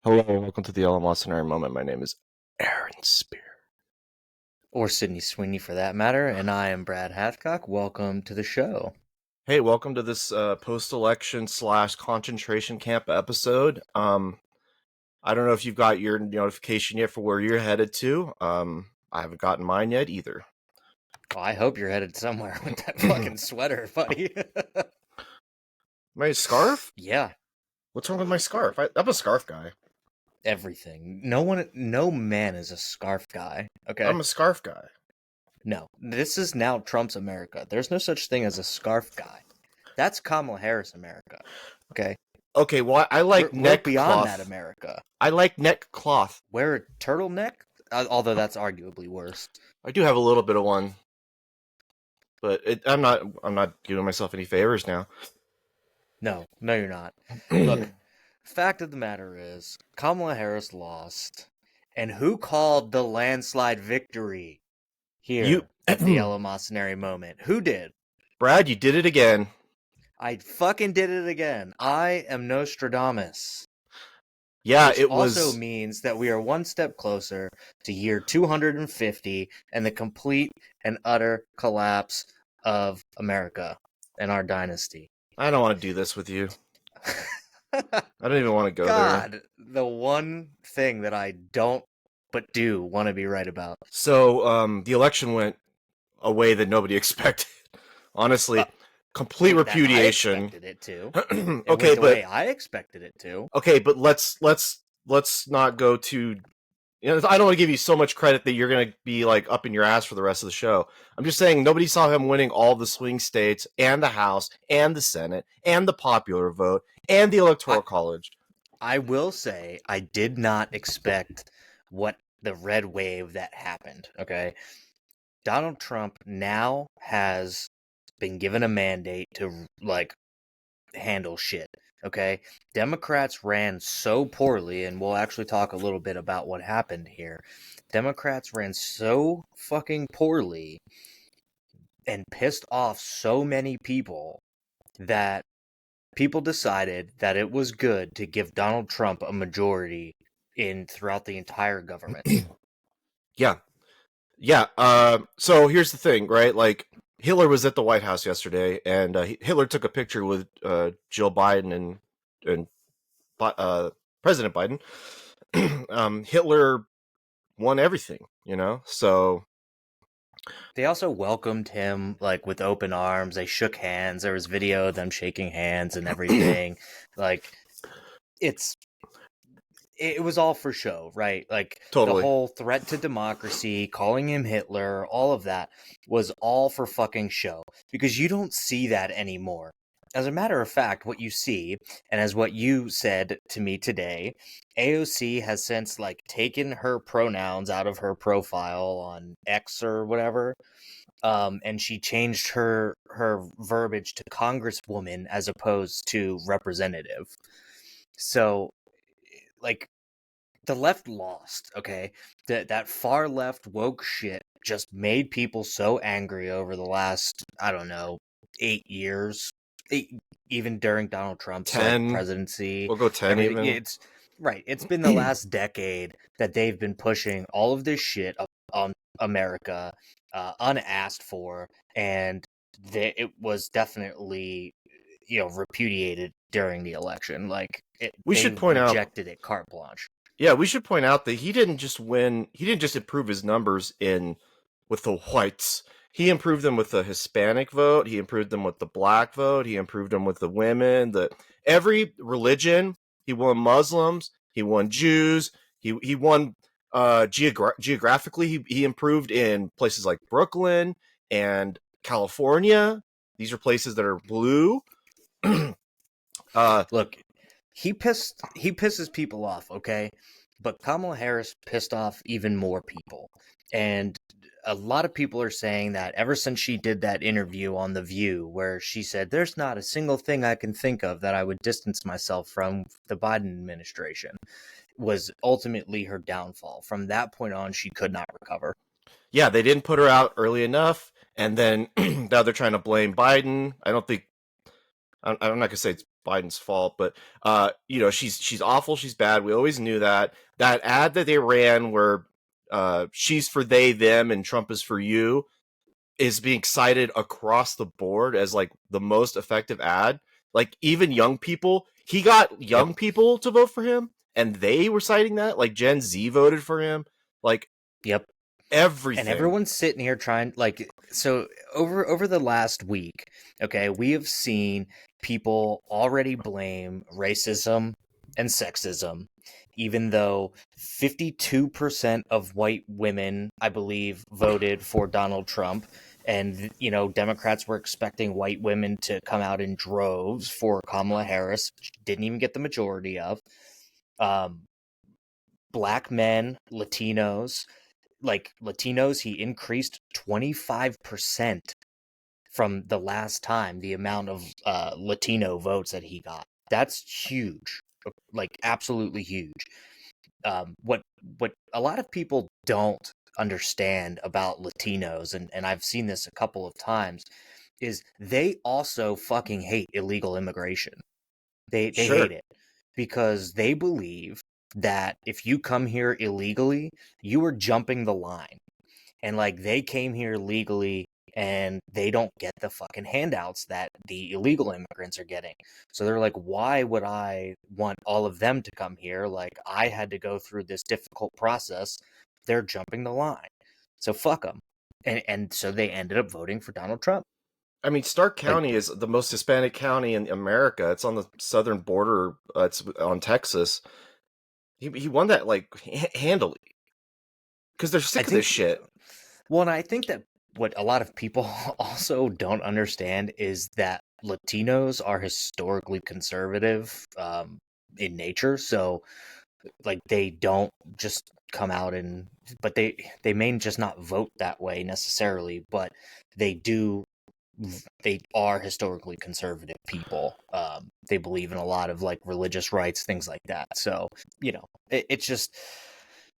Hello and welcome to the LMS Scenario Moment. My name is Aaron Spear. Or Sydney Sweeney for that matter, and I am Brad Hathcock. Welcome to the show. Hey, welcome to this post-election / concentration camp episode. I don't know if you've got your notification yet for where you're headed to. I haven't gotten mine yet either. Well, I hope you're headed somewhere with that fucking sweater, buddy. My scarf? Yeah, What's wrong with my scarf? I'm a scarf guy. everything. No man is a scarf guy, okay? I'm a scarf guy. No, this is now Trump's America. There's no such thing as a scarf guy. That's Kamala Harris America, okay? Okay, well, I like We're neck beyond cloth. that America. I like neck cloth. Wear a turtleneck, although that's arguably worse. I do have a little bit of one, but I'm not giving myself any favors now. No, you're not. Look, fact of the matter is, Kamala Harris lost. And who called the landslide victory here at the Elemocenary moment? Who did? Brad, you did it again. I fucking did it again. I am Nostradamus. Yeah, which it was. also means that we are one step closer to year 250 and the complete and utter collapse of America and our dynasty. I don't want to do this with you. I don't even want to go there. God, the one thing that I don't but do want to be right about. So, the election went a way that nobody expected. Honestly, complete repudiation. I expected it to. Okay, went the but way I expected it to. okay, but let's not go too. I don't want to give you so much credit that you're gonna be like up in your ass for the rest of the show. I'm just saying nobody saw him winning all the swing states and the House and the Senate and the popular vote and the Electoral College. I will say I did not expect what the red wave that happened. Okay, Donald Trump now has been given a mandate to handle shit. Okay, Democrats ran so poorly, and we'll actually talk a little bit about what happened here. Democrats ran so fucking poorly and pissed off so many people that people decided that it was good to give Donald Trump a majority throughout the entire government. Yeah. So here's the thing, right? Like, Hitler was at the White House yesterday, and Hitler took a picture with Jill Biden and President Biden. Hitler won everything, So they also welcomed him with open arms. They shook hands. There was video of them shaking hands and everything. It was all for show, right? Totally. The whole threat to democracy, calling him Hitler, all of that was all for fucking show, because you don't see that anymore. As a matter of fact, what you see, and as what you said to me today, AOC has since taken her pronouns out of her profile on X or whatever, and she changed her verbiage to congresswoman as opposed to representative. So, the left lost, okay? That far left woke shit just made people so angry over the last, I don't know, 8 years. Even during Donald Trump's 10 presidency. We'll go 10 even. It's right. It's been the last decade that they've been pushing all of this shit on America, unasked for, and it was definitely, repudiated during the election. We should point out, rejected it carte blanche. Yeah, we should point out that he didn't just win. He didn't just improve his numbers with the whites. He improved them with the Hispanic vote. He improved them with the black vote. He improved them with the women. Every religion. He won Muslims. He won Jews. He won geographically. He improved in places like Brooklyn and California. These are places that are blue. Look, he pisses people off, okay? But Kamala Harris pissed off even more people. And a lot of people are saying that ever since she did that interview on The View, where she said, there's not a single thing I can think of that I would distance myself from the Biden administration, was ultimately her downfall. From that point on, she could not recover. Yeah, they didn't put her out early enough, and then now they're trying to blame Biden. I'm not going to say it's Biden's fault, but she's awful, she's bad. We always knew that. That ad that they ran where she's for they them and Trump is for you is being cited across the board as like the most effective ad. Like even young people, he got Yep. young people to vote for him, and they were citing that. Like Gen Z voted for him. Like Yep. everything. And everyone's sitting here trying so over the last week, okay, we have seen people already blame racism and sexism, even though 52% of white women, I believe, voted for Donald Trump. And, Democrats were expecting white women to come out in droves for Kamala Harris, which didn't even get the majority of. Black men, Latinos, he increased 25% from the last time, the amount of Latino votes that he got. That's huge, like absolutely huge. What a lot of people don't understand about Latinos, and I've seen this a couple of times, is they also fucking hate illegal immigration. They Sure. hate it because they believe that if you come here illegally, you are jumping the line. And like they came here legally and they don't get the fucking handouts that the illegal immigrants are getting. So they're like, why would I want all of them to come here? Like I had to go through this difficult process. They're jumping the line. So fuck them. And so they ended up voting for Donald Trump. I mean, Stark Like, County is the most Hispanic county in America. It's on the southern border. It's on Texas. He won that like handily because they're sick of this shit. Well, and I think that what a lot of people also don't understand is that Latinos are historically conservative in nature. So, like, they don't just come out but they may just not vote that way necessarily, but they do. They are historically conservative people. They believe in a lot of like religious rights, things like that. So, it's just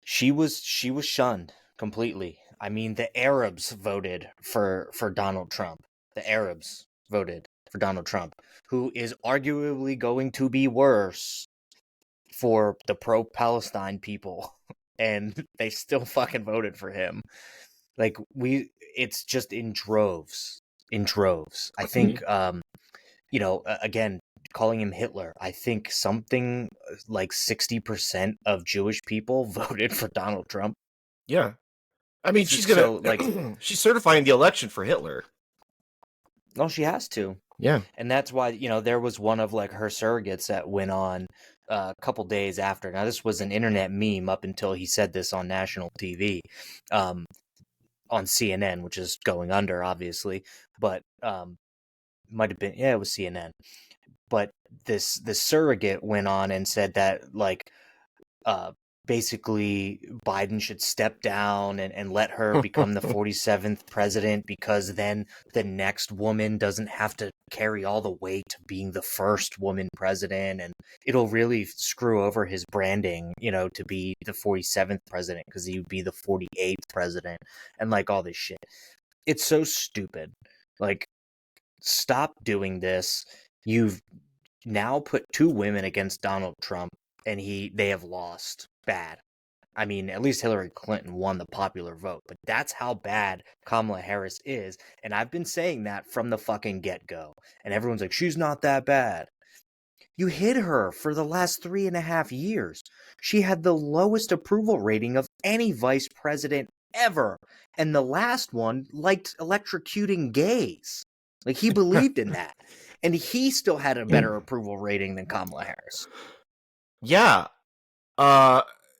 she was shunned completely. I mean, the Arabs voted for Donald Trump. The Arabs voted for Donald Trump, who is arguably going to be worse for the pro-Palestine people, and they still fucking voted for him. Like it's just in droves. In droves. I think again, calling him Hitler, I think something like 60% of Jewish people voted for Donald Trump. Yeah. I mean, she's So, gonna she's certifying the election for Hitler. Oh, she has to. Yeah. And that's why, there was one of like her surrogates that went on a couple days after. Now, this was an internet meme up until he said this on national TV, on CNN, which is going under, obviously. But might have been, yeah, it was CNN. But this surrogate went on and said that like basically Biden should step down and let her become the 47th president, because then the next woman doesn't have to carry all the weight to being the first woman president, and it'll really screw over his branding, to be the 47th president, because he would be the 48th president, and like all this shit. It's so stupid. Like, stop doing this. You've now put two women against Donald Trump, and they have lost bad. I mean, at least Hillary Clinton won the popular vote, but that's how bad Kamala Harris is. And I've been saying that from the fucking get-go. And everyone's like, she's not that bad. You hid her for the last 3.5 years. She had the lowest approval rating of any vice president ever. And the last one liked electrocuting gays. Like, he believed in that. And he still had a better approval rating than Kamala Harris. Yeah.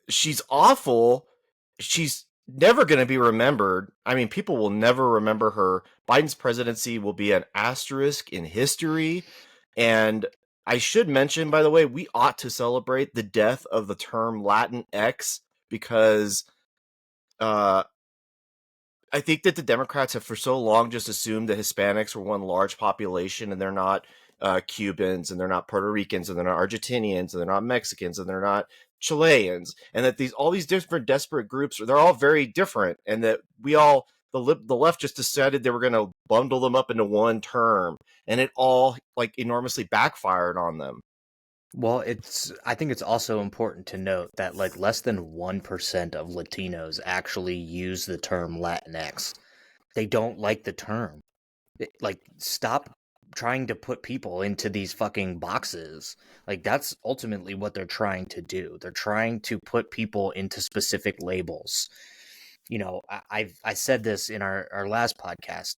She's awful. She's never going to be remembered. I mean, people will never remember her. Biden's presidency will be an asterisk in history. And I should mention, by the way, we ought to celebrate the death of the term Latin X, because I think that the Democrats have for so long just assumed that Hispanics were one large population, and they're not Cubans, and they're not Puerto Ricans, and they're not Argentinians, and they're not Mexicans, and they're not Chileans, and that all these different desperate groups, they're all very different, and that the the left just decided they were going to bundle them up into one term, and it all like enormously backfired on them. Well, I think it's also important to note that like less than 1% of Latinos actually use the term Latinx. They don't like the term. Like, stop trying to put people into these fucking boxes. Like, that's ultimately what they're trying to do. They're trying to put people into specific labels. You know, I said this in our last podcast.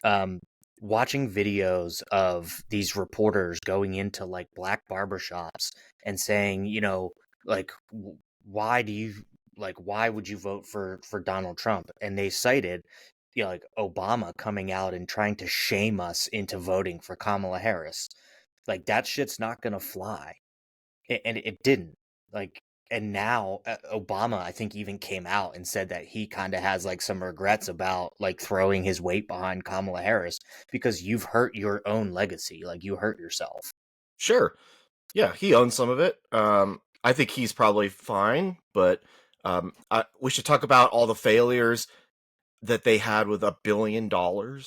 Um, Watching videos of these reporters going into like black barbershops and saying, you know, like, why do you why would you vote for Donald Trump? And they cited, you know, like Obama coming out and trying to shame us into voting for Kamala Harris. Like that shit's not gonna fly, and it didn't. Like, and now Obama, I think, even came out and said that he kind of has like some regrets about like throwing his weight behind Kamala Harris because you've hurt your own legacy. Like you hurt yourself. Sure, yeah, he owns some of it. I think he's probably fine, but we should talk about all the failures that they had with $1 billion. Oh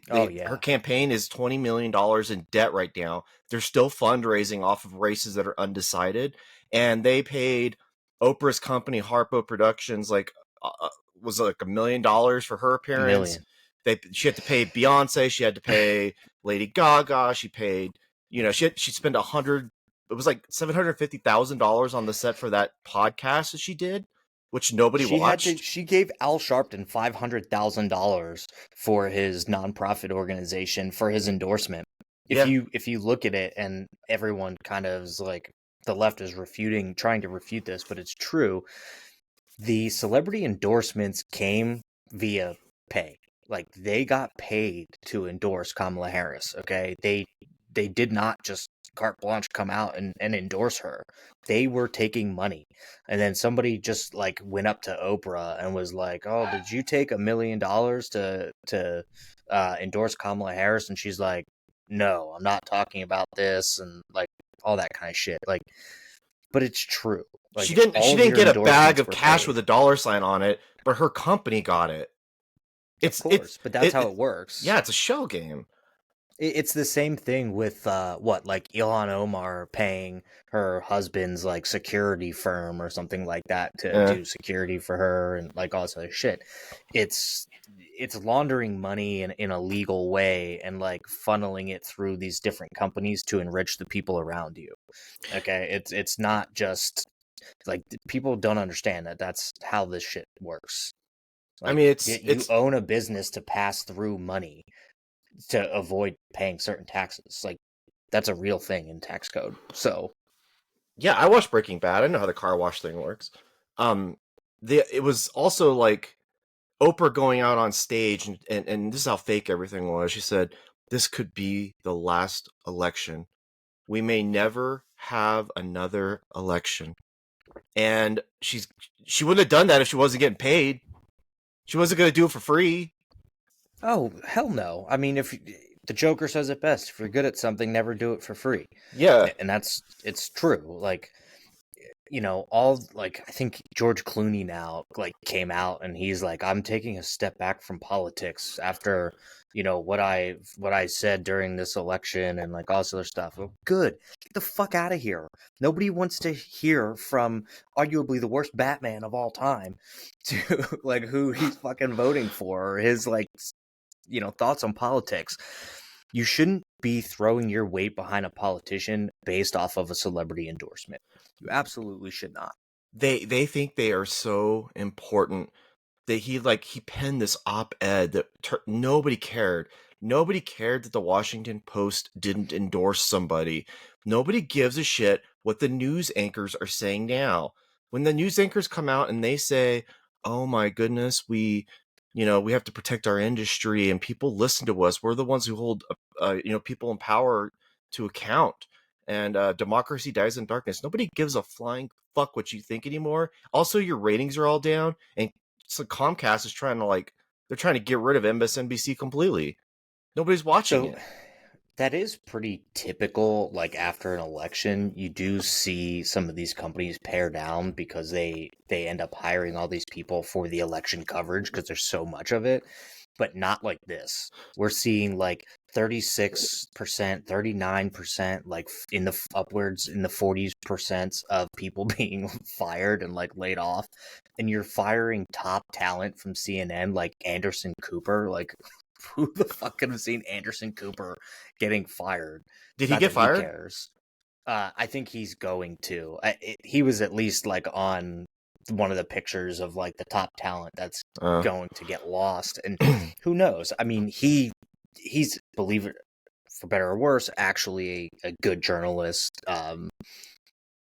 Her yeah, campaign is $20 million in debt right now. They're still fundraising off of races that are undecided, and they paid Oprah's company Harpo Productions was like $1 million for her a appearance. million. She had to pay Beyonce. She had to pay Lady Gaga. She paid, she spent 100. It was like $750,000 on the set for that podcast that she did, which nobody She had to. watched. She gave Al Sharpton $500,000 for his nonprofit organization for his endorsement. Yeah, If you look at it, and everyone kind of is like the left is trying to refute this, but it's true. The celebrity endorsements came via pay. Like they got paid to endorse Kamala Harris. Okay, they did not just carte blanche come out and endorse her. They were taking money, and then somebody just like went up to Oprah and was like, "Oh, did you take $1 million to endorse Kamala Harris?" And she's like, "No, I'm not talking about this," and like all that kind of shit. Like, but it's true. she Like didn't all she of didn't your get a bag endorsements of were cash paid. with a dollar sign on it, but her company got it. Of It's course, but that's it, how it it works. yeah, it's a shell game. It's the same thing with what, like Ilhan Omar paying her husband's like security firm or something like that to Eh. do security for her and like all this other shit. It's it's laundering money in a legal way and like funneling it through these different companies to enrich the people around you. Okay, it's not just like people don't understand that that's how this shit works. I Like mean, you own a business to pass through money to avoid paying certain taxes. Like that's a real thing in tax code. So yeah. I watched Breaking Bad. I know how the car wash thing works. Um, it was also like Oprah going out on stage, and this is how fake everything was. She said, "This could be the last election. We may never have another election." And she wouldn't have done that if she wasn't getting paid. She wasn't going to do it for free. oh hell no. I mean, if the Joker says it best, if you're good at something, never do it for free. Yeah, And that's it's true. Like you know, all like I think George Clooney now like came out and he's like, I'm taking a step back from politics after you know what I said during this election and like all this other stuff. Well, good, get the fuck out of here. Nobody wants to hear from arguably the worst Batman of all time to like who he's fucking voting for or his like you know thoughts on politics. You shouldn't be throwing your weight behind a politician based off of a celebrity endorsement. You absolutely should not. they think they are so important that he penned this op-ed that nobody cared. Nobody cared that the Washington Post didn't endorse somebody. Nobody gives a shit what the news anchors are saying now. When the news anchors come out and they say, "Oh my goodness, we have to protect our industry and people listen to us. We're the ones who hold people in power to account." And democracy dies in darkness. Nobody gives a flying fuck what you think anymore. Also, your ratings are all down, and so Comcast is trying to they're trying to get rid of MSNBC completely. Nobody's watching So it. That is pretty typical. Like after an election, you do see some of these companies pare down because they end up hiring all these people for the election coverage because there's so much of it, but not like this. We're seeing like 36%, 39%, like in the upwards in the 40% of people being fired and like laid off, and you're firing top talent from CNN like Anderson Cooper, like who the fuck could have seen Anderson Cooper getting fired? Did he Not get that he fired? cares. I think he's going to. He was at least like on one of the pictures of like the top talent that's Uh, going to get lost, and who knows? I mean, he's believe it for better or worse, actually a good journalist.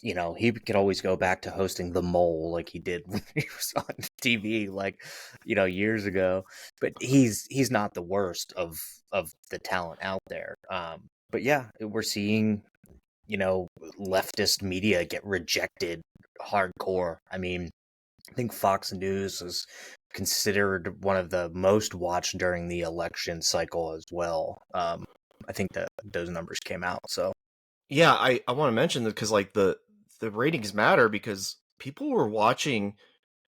He could always go back to hosting The Mole like he did when he was on TV, like, years ago. But he's not the worst of the talent out there. But yeah, we're seeing, leftist media get rejected hardcore. I mean, I think Fox News is considered one of the most watched during the election cycle as well. I think that those numbers came out. So yeah, I want to mention that because like the ratings matter because people were watching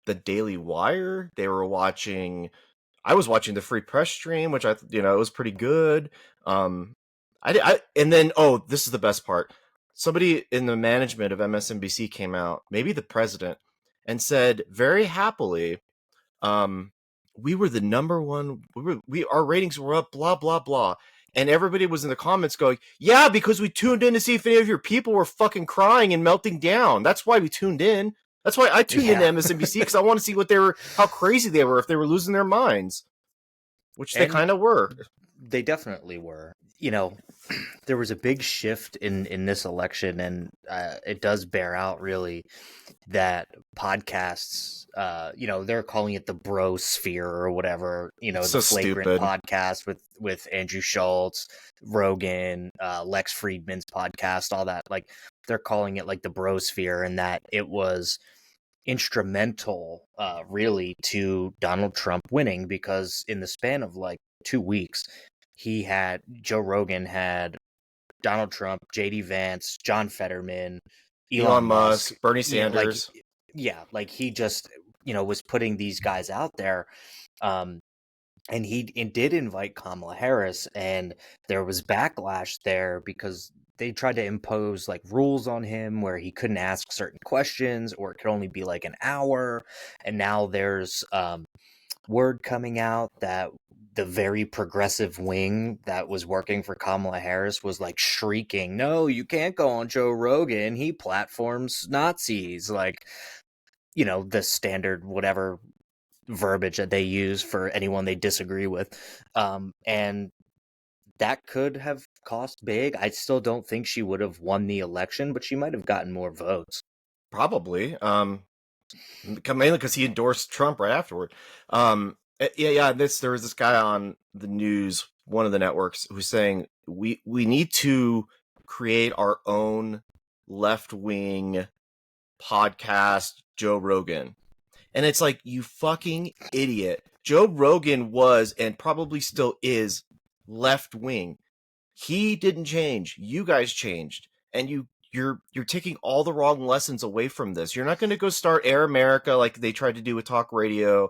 the Daily Wire. They were watching. I was watching the Free Press stream, which it was pretty good. Um, and then this is the best part. Somebody in the management of MSNBC came out, maybe the president, and said very happily, um, we were the number one. Our ratings were up, blah blah blah, and everybody was in the comments going, yeah, because we tuned in to see if any of your people were fucking crying and melting down. That's why we tuned in. That's why I tuned in to yeah, MSNBC because I want to see how crazy they were, if they were losing their minds, which they and kind of were. they definitely were. There was a big shift in this election, and it does bear out really that podcasts, they're calling it the bro sphere or whatever, It's the so flagrant stupid. podcast with Andrew Schultz, Rogan, Lex Friedman's podcast, all that. Like they're calling it like the bro sphere, and that it was instrumental, really, to Donald Trump winning because in the span of like 2 weeks, Joe Rogan had Donald Trump, JD Vance, John Fetterman, Elon Elon Musk, Musk, Bernie like Sanders. yeah, like he just was putting these guys out there, um, and did invite Kamala Harris, and there was backlash there because they tried to impose like rules on him where he couldn't ask certain questions or it could only be like an hour, and now there's word coming out that the very progressive wing that was working for Kamala Harris was like shrieking, "No, you can't go on Joe Rogan. He platforms Nazis." Like, the standard whatever verbiage that they use for anyone they disagree with. And that could have cost big. I still don't think she would have won the election, but she might have gotten more votes. Probably. Mainly because he endorsed Trump right afterward. Yeah. There was this guy on the news, one of the networks, who's saying we need to create our own left wing podcast, Joe Rogan, and it's like, you fucking idiot. Joe Rogan was and probably still is left wing. He didn't change. You guys changed, and you're taking all the wrong lessons away from this. You're not going to go start Air America like they tried to do with talk radio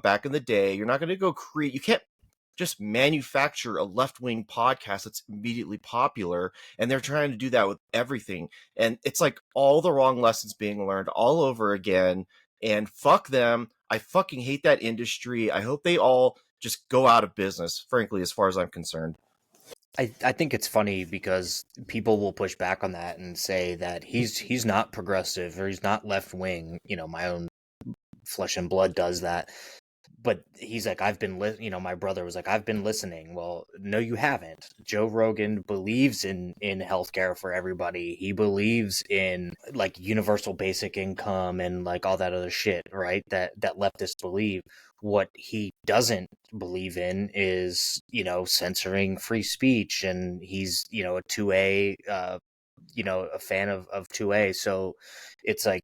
back in the day. You're not going to go create. You can't just manufacture a left wing podcast that's immediately popular, and they're trying to do that with everything. And it's like all the wrong lessons being learned all over again. And fuck them. I fucking hate that industry. I hope they all just go out of business, frankly, as far as I'm concerned. I think it's funny because people will push back on that and say that he's not progressive or he's not left wing. My own flesh and blood does that. But he's like, my brother was like, I've been listening. Well, no, you haven't. Joe Rogan believes in healthcare for everybody. He believes in like universal basic income and like all that other shit, right? That leftists believe. What he doesn't believe in is, censoring free speech. And he's, a 2A, a fan of 2A. So it's like,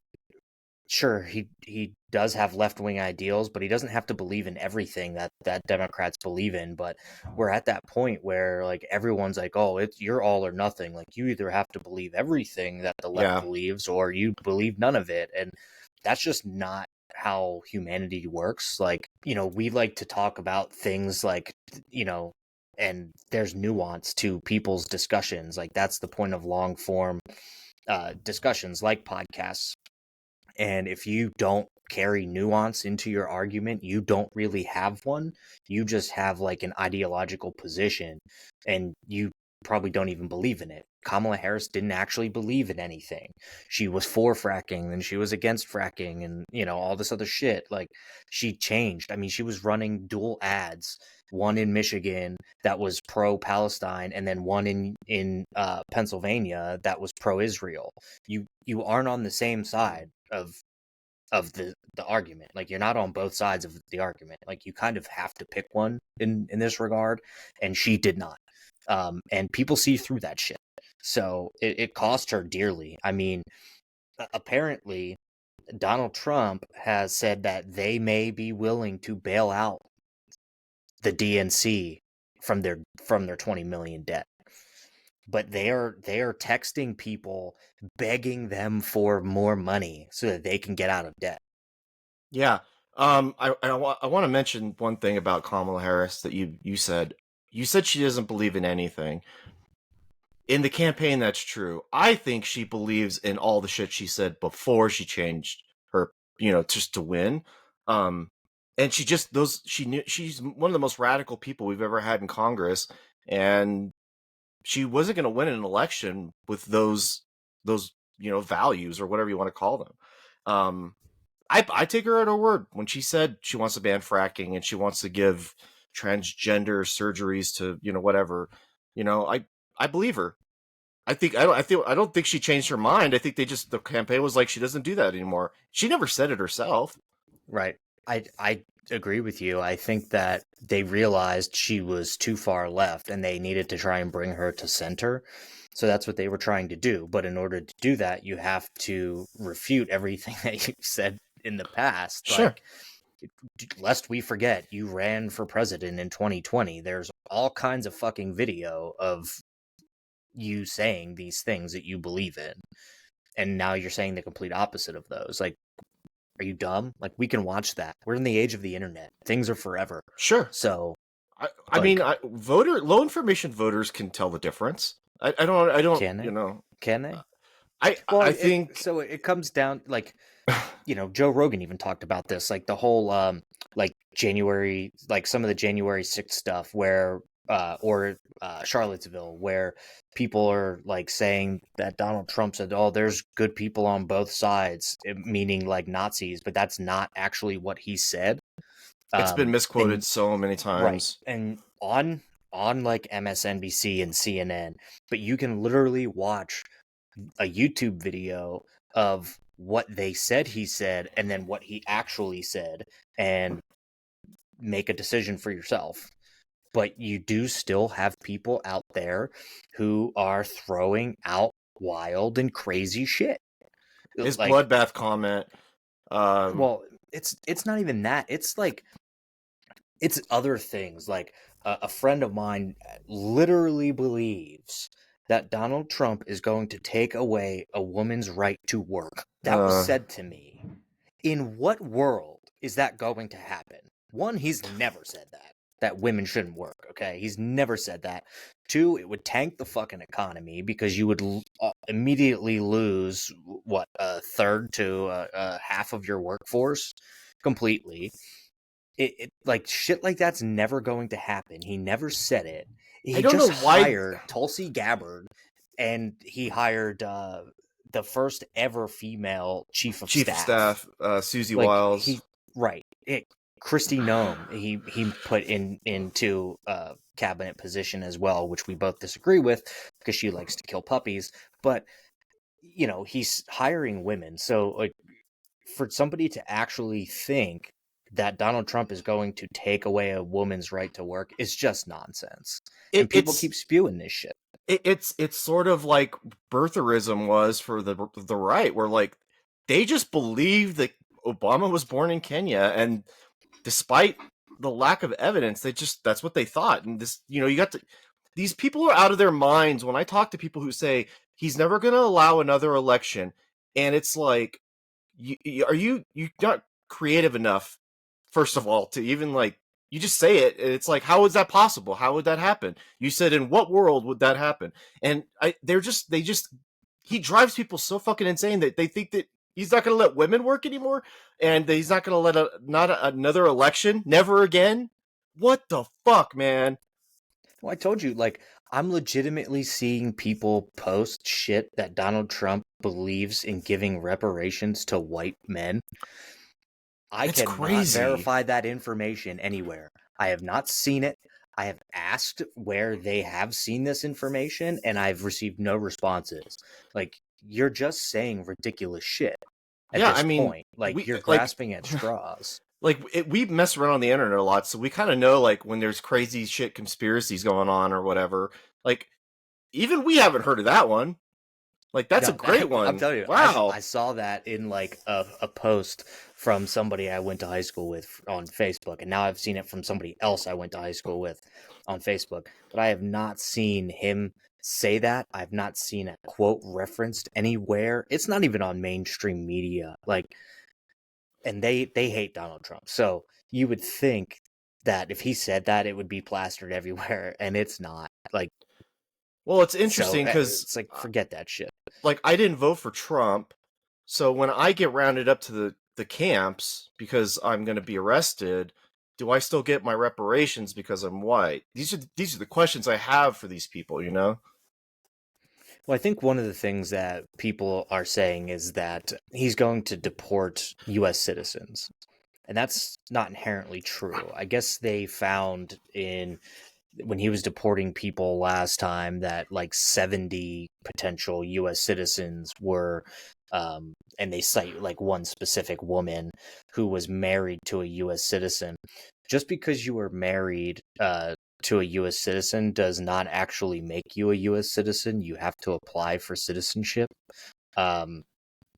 sure, he does have left-wing ideals, but he doesn't have to believe in everything that Democrats believe in. But we're at that point where like everyone's like, oh, it's you're all or nothing. Like you either have to believe everything that the left Yeah. believes or you believe none of it. And that's just not how humanity works. Like, we like to talk about things like, and there's nuance to people's discussions. Like that's the point of long form discussions like podcasts. And if you don't carry nuance into your argument, you don't really have one. You just have like an ideological position and you probably don't even believe in it. Kamala Harris didn't actually believe in anything. She was for fracking, then she was against fracking and, all this other shit. Like she changed. I mean, she was running dual ads, one in Michigan that was pro-Palestine and then one in Pennsylvania that was pro-Israel. You aren't on the same side of the argument. Like you're not on both sides of the argument. Like you kind of have to pick one in this regard, and she did not. And people see through that shit. So it cost her dearly. I mean, apparently Donald Trump has said that they may be willing to bail out the DNC from their 20 million debt. But they are texting people begging them for more money so that they can get out of debt. Yeah. I want to mention one thing about Kamala Harris that you said. You said she doesn't believe in anything. In the campaign, that's true. I think she believes in all the shit she said before she changed her, just to win. And she knew she's one of the most radical people we've ever had in Congress, and she wasn't going to win an election with those values or whatever you want to call them. I take her at her word when she said she wants to ban fracking and she wants to give transgender surgeries to whatever. I believe her. I don't think she changed her mind. I think the campaign was like she doesn't do that anymore. She never said it herself. Right. I agree with you. I think that they realized she was too far left and they needed to try and bring her to center. So that's what they were trying to do. But in order to do that, you have to refute everything that you said in the past. Sure. Like, lest we forget, you ran for president in 2020. There's all kinds of fucking video of you saying these things that you believe in. And now you're saying the complete opposite of those. Like, are you dumb? Like, we can watch that. We're in the age of the internet. Things are forever. Sure. So, I mean, low information voters can tell the difference. I don't. can they? Can they? Well, I think. so it comes down like, Joe Rogan even talked about this, like the whole like January, like some of the January 6th stuff where or Charlottesville, where people are like saying that Donald Trump said, "Oh, there's good people on both sides," meaning like Nazis, but that's not actually what he said. It's been misquoted And so many right, times. and on like MSNBC and CNN, but you can literally watch a YouTube video of what they said he said and then what he actually said and make a decision for yourself. But you do still have people out there who are throwing out wild and crazy shit. His Like, bloodbath comment. well, it's not even that. It's like it's other things. Like a friend of mine literally believes that Donald Trump is going to take away a woman's right to work. That was said to me. In what world is that going to happen? One, he's never said that women shouldn't work, okay? He's never said that. Two, it would tank the fucking economy because you would immediately lose, what, a third to a half of your workforce completely. It like shit like that's never going to happen. He never said it. I He don't just know why. hired Tulsi Gabbard, and he hired the first ever female chief of Chief of staff. Staff Susie Like Wiles. Christy Nome, he put into a cabinet position as well, which we both disagree with because she likes to kill puppies. But he's hiring women, so like for somebody to actually think that Donald Trump is going to take away a woman's right to work is just nonsense. And people It's keep spewing this shit. it's sort of like birtherism was for the right, where like they just believe that Obama was born in Kenya, and despite the lack of evidence, that's what they thought. And this, you got these people are out of their minds. When I talk to people who say he's never going to allow another election, and it's like, are you not creative enough, first of all, to even like, you just say it, and it's like, how is that possible? How would that happen? You said, in what world would that happen? And he drives people so fucking insane that they think that he's not going to let women work anymore, and that he's not going to let another election, never again. What the fuck, man? Well, I told you, like, I'm legitimately seeing people post shit that Donald Trump believes in giving reparations to white men. I It's cannot crazy. verify that information anywhere. I have not seen it. I have asked where they have seen this information, and I've received no responses. Like, you're just saying ridiculous shit at Yeah, this I mean, point. Like, you're like grasping at straws. like we mess around on the internet a lot, so we kind of know like when there's crazy shit conspiracies going on or whatever. Like, even we haven't heard of that one. Like, that's a No, great I'm one. telling you, Wow. I saw that in like a post from somebody I went to high school with on Facebook, and now I've seen it from somebody else I went to high school with on Facebook. But I have not seen him say that. I've not seen a quote referenced anywhere. It's not even on mainstream media. Like, and they hate Donald Trump. So you would think that if he said that, it would be plastered everywhere, and it's not. Like, Well, it's so interesting because it's like, forget that shit. like, I didn't vote for Trump, so when I get rounded up to the camps because I'm going to be arrested, do I still get my reparations because I'm white? These are the questions I have for these people. Well, I think one of the things that people are saying is that he's going to deport U.S. citizens. And that's not inherently true. I guess they found when he was deporting people last time that like 70 potential U.S. citizens were, and they cite like one specific woman who was married to a U.S. citizen. Just because you were married to a U.S. citizen does not actually make you a U.S. citizen. You have to apply for citizenship. Um,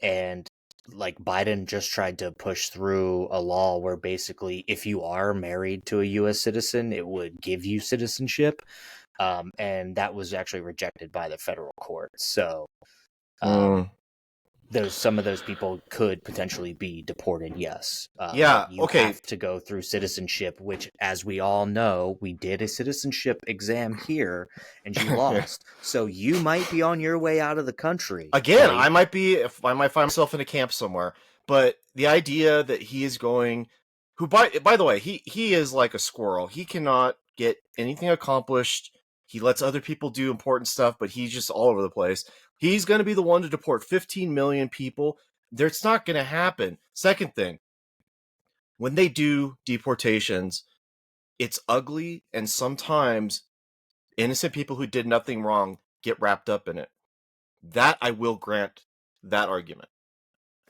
and like Biden just tried to push through a law where basically if you are married to a U.S. citizen, it would give you citizenship. And that was actually rejected by the federal court. So um, some of those people could potentially be deported, yes. Yeah. But you Okay. have to go through citizenship, which, as we all know, we did a citizenship exam here, and you lost. So you might be on your way out of the country. Again, Like, I might find myself in a camp somewhere, but the idea that he is going, who by the way, he is like a squirrel. He cannot get anything accomplished. He lets other people do important stuff, but he's just all over the place. He's going to be the one to deport 15 million people. It's not going to happen. Second thing, when they do deportations, it's ugly, and sometimes innocent people who did nothing wrong get wrapped up in it. That I will grant that argument.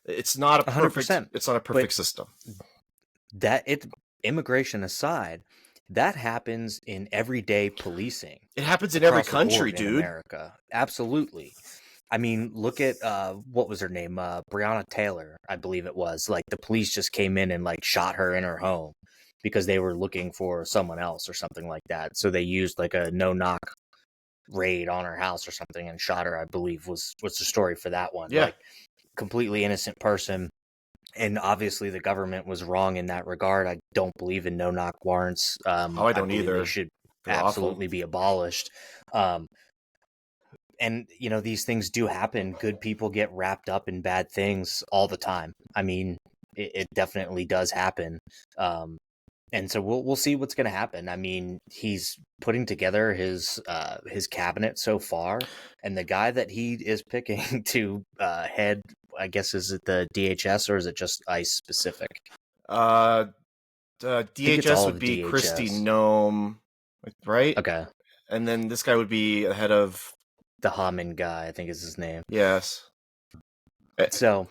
It's not a perfect 100%. it's not a perfect But system. immigration aside, that happens in everyday policing It happens in every across the country, board in dude. America. Absolutely. I mean, look at what was her name? Breonna Taylor, I believe it was. Like, the police just came in and like shot her in her home because they were looking for someone else or something like that. So they used like a no-knock raid on her house or something and shot her, I believe was the story for that one. Yeah. Like, completely innocent person. And obviously the government was wrong in that regard. I don't believe in no-knock warrants. I I don't believe they either. should They're awful. absolutely be abolished. Um, and these things do happen. Good people get wrapped up in bad things all the time. I mean, it definitely does happen. And so we'll see what's going to happen. I mean, he's putting together his cabinet so far, and the guy that he is picking to head, I guess, is it the DHS or is it just ICE specific? Uh, I think it's DHS all would of be Kristi DHS. Noem, right? Okay, And then this guy would be the head of. the Haman guy, I think is his name. Yes. So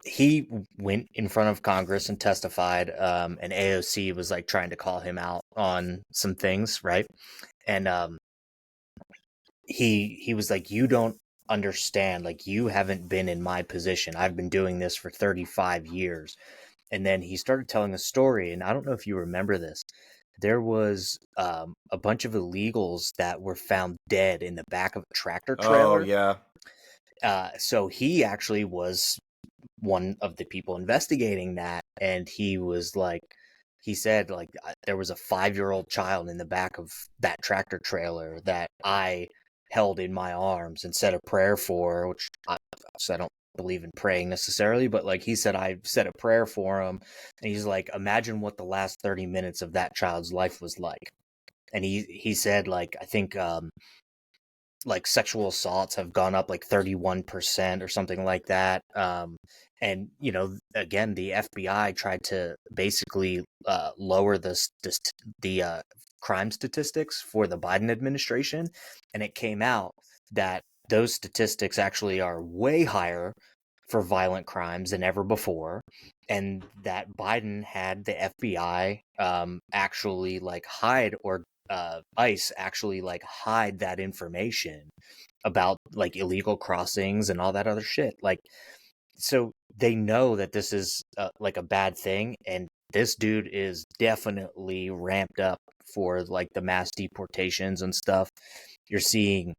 he went in front of Congress and testified, and AOC was like trying to call him out on some things, right? And he was like, you don't understand. Like, you haven't been in my position. I've been doing this for 35 years. And then he started telling a story, and I don't know if you remember this. There was a bunch of illegals that were found dead in the back of a tractor Oh trailer. yeah. So he actually was one of the people investigating that, and he said, like, there was a 5-year-old child in the back of that tractor trailer that I held in my arms and said a prayer for, which I don't believe in praying necessarily, but like, he said I said a prayer for him, and he's like, imagine what the last 30 minutes of that child's life was like. And he said, like, I think like sexual assaults have gone up like 31% or something like that. And again, the FBI tried to basically lower the crime statistics for the Biden administration, and it came out that those statistics actually are way higher for violent crimes than ever before, and that Biden had the FBI actually like hide, or ICE actually like hide that information about like illegal crossings and all that other shit. Like, so they know that this is like a bad thing, and this dude is definitely ramped up for like the mass deportations and stuff. You're seeing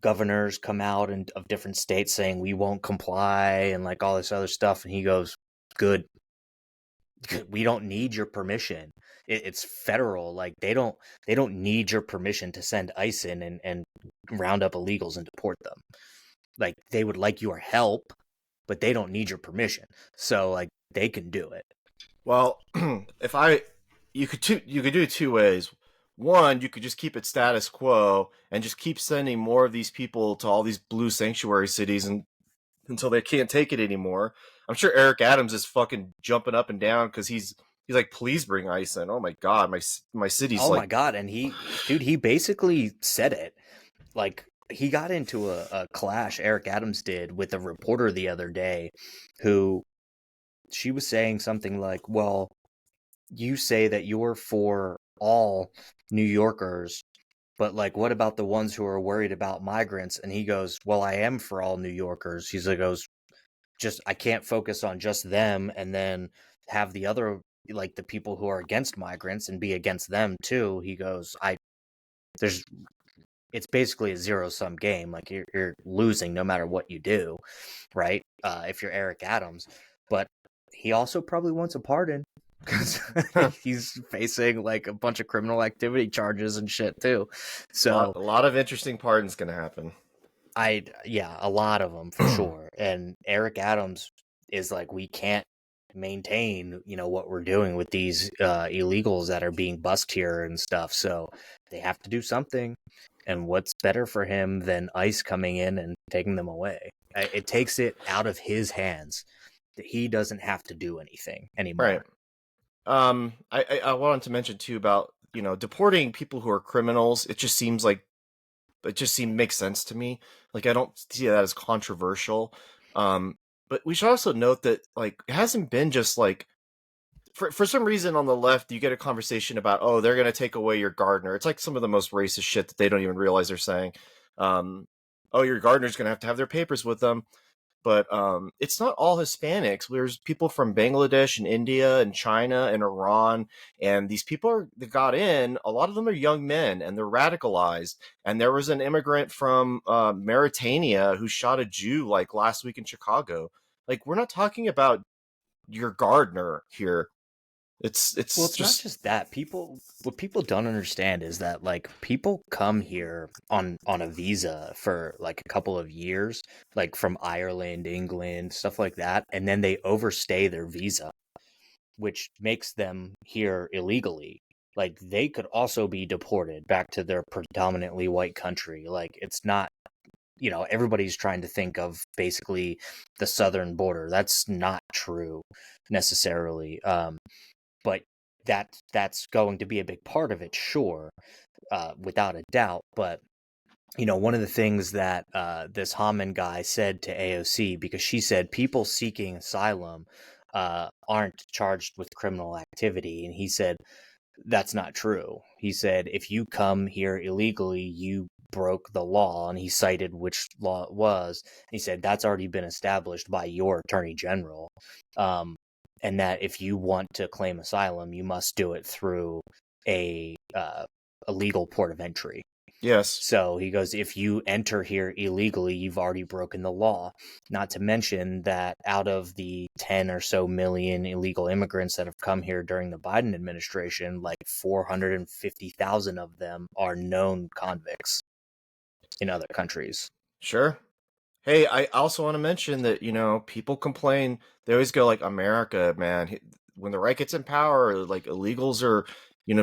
governors come out of different states saying we won't comply and like all this other stuff, and he goes, good. We don't need your permission. It's federal. Like, they don't need your permission to send ICE in and round up illegals and deport them. Like, they would like your help, but they don't need your permission. So like, they can do it. Well, you could do it two ways. One, you could just keep it status quo and just keep sending more of these people to all these blue sanctuary cities until they can't take it anymore. I'm sure Eric Adams is fucking jumping up and down because he's like, please bring ICE in. Oh my god, my city's Oh like, my god! And he basically said it. Like, he got into a clash, Eric Adams did, with a reporter the other day, who she was saying something like, well, you say that you're for all New Yorkers, but like, what about the ones who are worried about migrants? And he goes, well, I am for all New Yorkers. He goes, just, I can't focus on just them and then have the other, like, the people who are against migrants and be against them too. He goes, there's, it's basically a zero-sum game. Like, you're losing no matter what you do, right? If you're Eric Adams. But he also probably wants a pardon, because he's facing like a bunch of criminal activity charges and shit too. So a lot of interesting pardons gonna happen. yeah, a lot of them for sure. And Eric Adams is like, we can't maintain, what we're doing with these illegals that are being bussed here and stuff. So they have to do something. And what's better for him than ICE coming in and taking them away? It takes it out of his hands. That he doesn't have to do anything anymore. Right. I wanted to mention too about, deporting people who are criminals. It just makes sense to me. Like, I don't see that as controversial. But we should also note that, like, it hasn't been just like, for some reason on the left, you get a conversation about, oh, they're gonna take away your gardener. It's like some of the most racist shit that they don't even realize they're saying. Oh, your gardener's gonna have to have their papers with them. But it's not all Hispanics. There's people from Bangladesh and India and China and Iran, and these people that got in. A lot of them are young men, and they're radicalized. And there was an immigrant from Mauritania who shot a Jew like last week in Chicago. Like, we're not talking about your gardener here. It's Well, it's not just just that. What people don't understand is that, like, people come here on a visa for like a couple of years, like from Ireland, England, stuff like that, and then they overstay their visa, which makes them here illegally. Like, they could also be deported back to their predominantly white country. Like, it's not, everybody's trying to think of basically the southern border. That's not true necessarily. But that's going to be a big part of it, sure, without a doubt. But one of the things that this Haman guy said to AOC, because she said people seeking asylum aren't charged with criminal activity, and he said that's not true. He said, if you come here illegally, you broke the law, and he cited which law it was. He said that's already been established by your attorney general, and that if you want to claim asylum, you must do it through a legal port of entry. Yes. So he goes, if you enter here illegally, you've already broken the law. Not to mention that out of the 10 or so million illegal immigrants that have come here during the Biden administration, like 450,000 of them are known convicts in other countries. Sure. Hey, I also want to mention that, people complain. They always go like, America, man, when the right gets in power, like illegals are,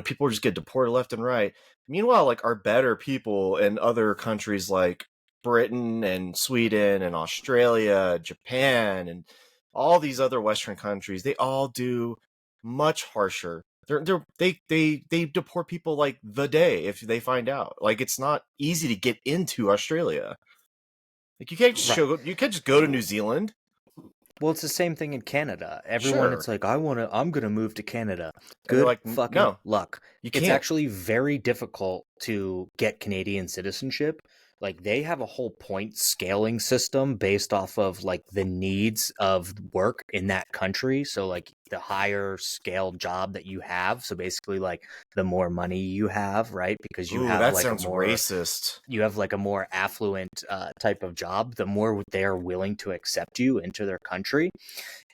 people just get deported left and right. Meanwhile, like our better people in other countries like Britain and Sweden and Australia, Japan, and all these other Western countries, they all do much harsher. They deport people like the day if they find out. Like it's not easy to get into Australia. Like you can't just go to New Zealand. Well, it's the same thing in Canada. Everyone, Sure. it's like, I'm gonna move to Canada. And they're Good like, fucking no, luck. you It's can't. actually very difficult to get Canadian citizenship. Like they have a whole point scaling system based off of like the needs of work in that country. So like the higher scale job that you have. So basically like the more money you have, right? Because you Ooh, have that like sounds racist. you have like a more affluent type of job, the more they're willing to accept you into their country.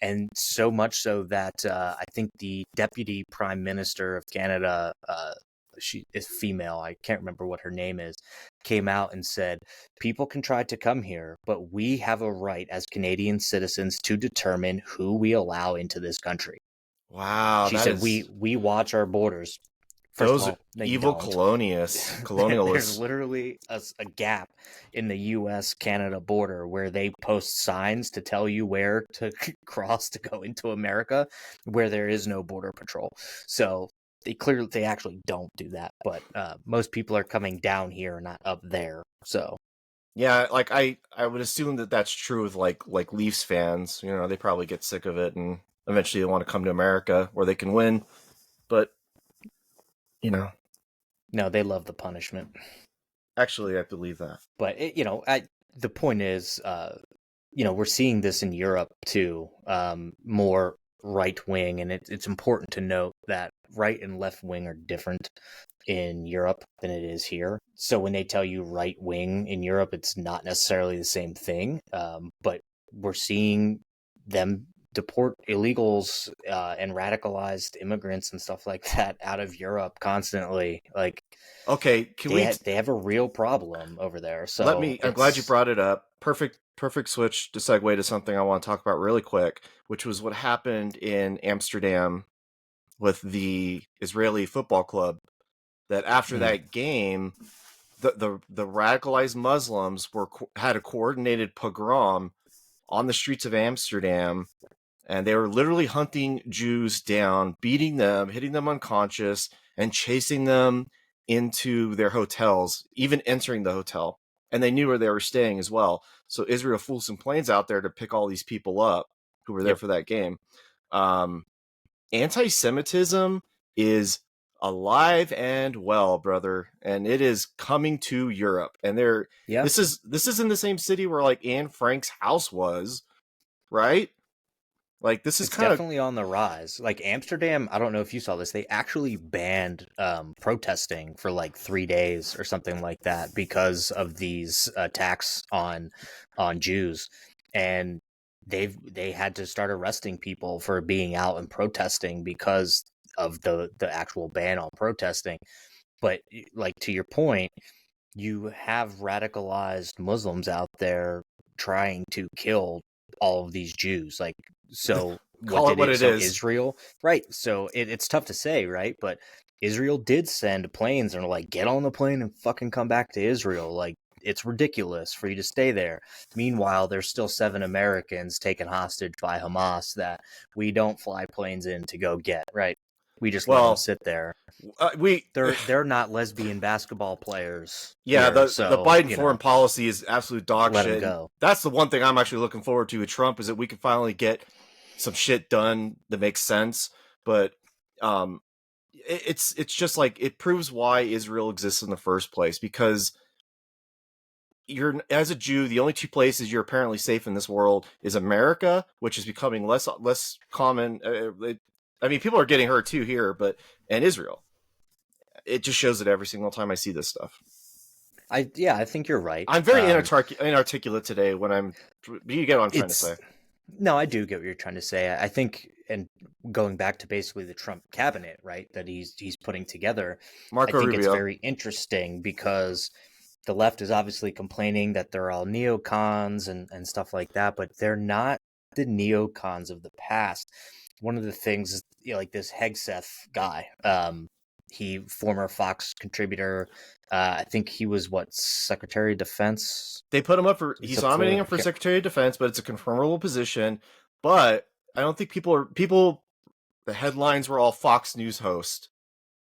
And so much so that I think the deputy prime minister of Canada, she is female, I can't remember what her name is, came out and said, people can try to come here, but we have a right as Canadian citizens to determine who we allow into this country. Wow, She that said, is we watch our borders. First of those all, they evil don't. colonialists. There's literally a gap in the U.S.-Canada border where they post signs to tell you where to cross to go into America, where there is no border patrol. So they actually don't do that, but most people are coming down here, not up there. So Yeah, like I would assume that that's true with like Leafs fans. They probably get sick of it and eventually they want to come to America where they can win. But no, they love the punishment. actually, I believe that. But the point is, we're seeing this in Europe too, more right wing, and it's important to note that right and left wing are different in Europe than it is here. So when they tell you right wing in Europe, it's not necessarily the same thing. But we're seeing them deport illegals and radicalized immigrants and stuff like that out of Europe constantly. Like, Okay, they have a real problem over there. So I'm glad you brought it up. Perfect switch to segue to something I want to talk about really quick, which was what happened in Amsterdam with the Israeli football club. That after that game, the radicalized Muslims had a coordinated pogrom on the streets of Amsterdam, and they were literally hunting Jews down, beating them, hitting them unconscious, and chasing them into their hotels, even entering the hotel. And they knew where they were staying as well. So Israel flew some planes out there to pick all these people up who were there for that game. Anti-Semitism is alive and well, brother, and it is coming to Europe. And this is in the same city where like Anne Frank's house was, right? Like this is it's kind of definitely on the rise. Like Amsterdam, I don't know if you saw this. They actually banned protesting for like 3 days or something like that because of these attacks on Jews, and they had to start arresting people for being out and protesting because of the actual ban on protesting. But like to your point, you have radicalized Muslims out there trying to kill all of these Jews. Like, so call it what it is. Israel, right? So it's tough to say, right? But Israel did send planes and like, get on the plane and fucking come back to Israel. Like, it's ridiculous for you to stay there. Meanwhile, there's still 7 Americans taken hostage by Hamas that we don't fly planes in to go get, right? We just let them sit there. They're not lesbian basketball players. Yeah, here, the Biden foreign policy is absolute dog let shit. them go. That's the one thing I'm actually looking forward to with Trump is that we can finally get some shit done that makes sense. But it's just like it proves why Israel exists in the first place, because you're as a Jew, the only two places you're apparently safe in this world is America, which is becoming less common. I mean, people are getting hurt too here, and Israel. It just shows it every single time I see this stuff. I think you're right. I'm very inarticulate today when I'm. You get what I'm trying to say. No, I do get what you're trying to say. I think, and going back to basically the Trump cabinet, right, that he's putting together, Marco I think Rubio. It's very interesting because the left is obviously complaining that they're all neocons and stuff like that, but they're not the neocons of the past. One of the things, like this Hegseth guy, he former Fox contributor. I think he was Secretary of Defense. They put him up for. He's nominating him for Secretary of Defense, but it's a confirmable position. But I don't think people. The headlines were all Fox News host.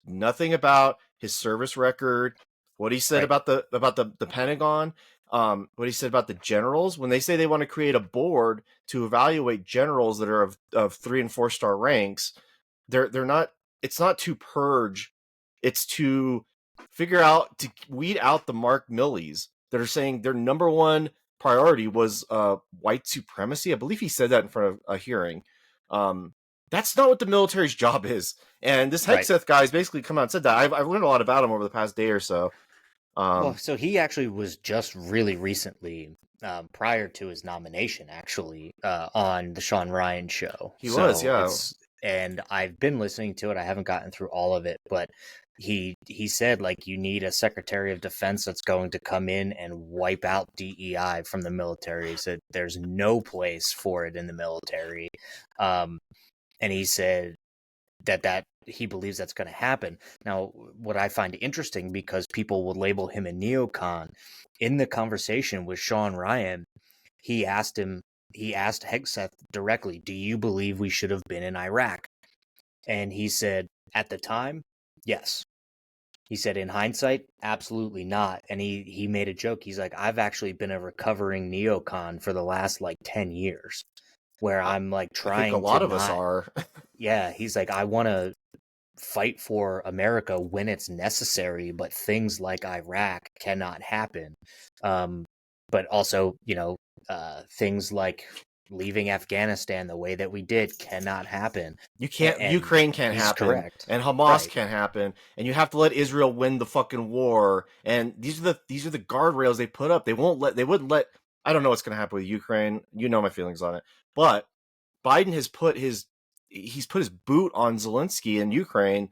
Nothing about his service record. What he said about the Pentagon. What he said about the generals. When they say they want to create a board to evaluate generals that are of 3- and 4-star ranks, they're not. It's not to purge. It's to figure out, to weed out the Mark Millies that are saying their number one priority was white supremacy. I believe he said that in front of a hearing. That's not what the military's job is. And this Hegseth guy has basically come out and said that. I've learned a lot about him over the past day or so. So he actually was just really recently, prior to his nomination, actually, on the Sean Ryan show. He was, yeah. And I've been listening to it. I haven't gotten through all of it, but he said, like, you need a Secretary of Defense that's going to come in and wipe out DEI from the military. He said there's no place for it in the military. And he said that he believes that's going to happen. Now, what I find interesting, because people would label him a neocon, in the conversation with Sean Ryan, he asked Hegseth directly, do you believe we should have been in Iraq? And he said, at the time, yes. He said, in hindsight, absolutely not. And he made a joke. He's like, I've actually been a recovering neocon for the last 10 years, where I'm trying to. I think a lot of us are. Yeah, he's like, I want to fight for America when it's necessary, but things like Iraq cannot happen. But also, things like leaving Afghanistan the way that we did cannot happen. You can't. And Ukraine can't happen. Correct. And Hamas can't happen. And you have to let Israel win the fucking war. And these are the guardrails they put up. They wouldn't let. I don't know what's going to happen with Ukraine. You know my feelings on it. But Biden has put his boot on Zelensky in Ukraine.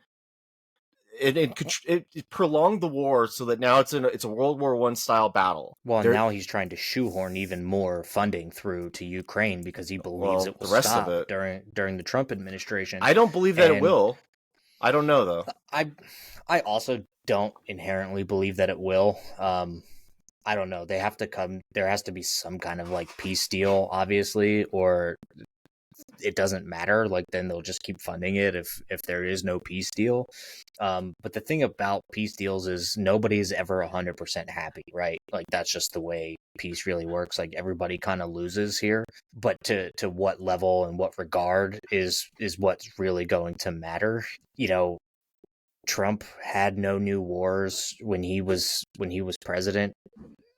It prolonged the war so that now it's a World War I style battle. Well, now he's trying to shoehorn even more funding through to Ukraine because he believes it will stop during the Trump administration. I don't believe that it will. I don't know though. I also don't inherently believe that it will. I don't know. They have to come. There has to be some kind of peace deal, obviously, or it doesn't matter. Then they'll just keep funding it if there is no peace deal. But the thing about peace deals is nobody's ever 100% happy, right? That's just the way peace really works. Everybody kind of loses here, but to what level and what regard is what's really going to matter. Trump had no new wars when he was president.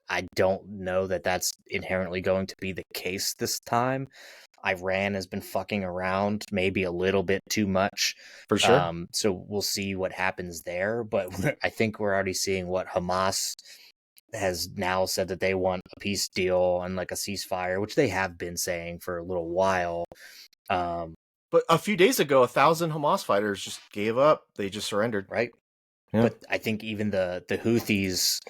I don't know that that's inherently going to be the case this time. Iran has been fucking around maybe a little bit too much. For sure. So we'll see what happens there. But I think we're already seeing what Hamas has now said, that they want a peace deal and a ceasefire, which they have been saying for a little while. But a few days ago, 1,000 Hamas fighters just gave up. They just surrendered. Right. Yeah. But I think even the Houthis,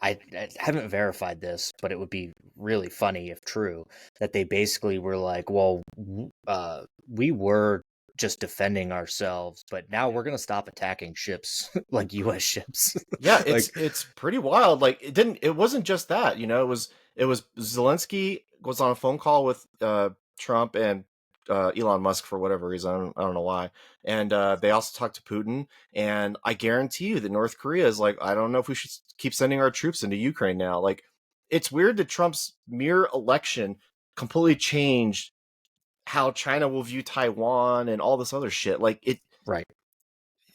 I haven't verified this, but it would be really funny if true, that they basically were like, well, we were just defending ourselves, but now we're going to stop attacking ships, U.S. ships. Yeah, it's pretty wild. It wasn't just that, it was Zelensky was on a phone call with Trump and Elon Musk for whatever reason. I don't know why. And they also talked to Putin. And I guarantee you that North Korea is I don't know if we should keep sending our troops into Ukraine now. It's weird that Trump's mere election completely changed how China will view Taiwan and all this other shit. Right.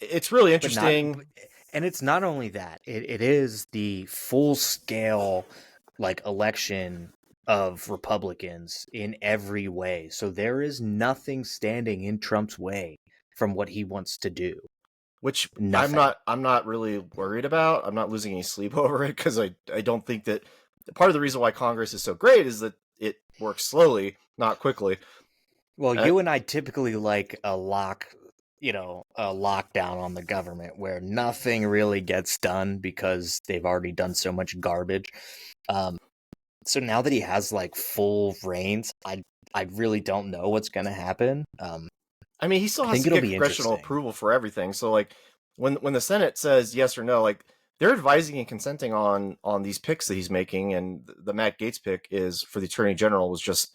It's really interesting. And it's not only that, it is the full scale like election of Republicans in every way. So there is nothing standing in Trump's way from what he wants to do. which Nothing. I'm not really worried about. I'm not losing any sleep over it because I don't think that part of the reason why Congress is so great is that it works slowly, not quickly. Well, Uh, you and I typically like a lockdown on the government where nothing really gets done because they've already done so much garbage. Um, so now that he has like full reins, I really don't know what's gonna happen. I mean, he still I has think to it'll get be congressional interesting. approval for everything. So like when the Senate says yes or no, like they're advising and consenting on these picks that he's making, and the Matt Gaetz pick is for the Attorney General was just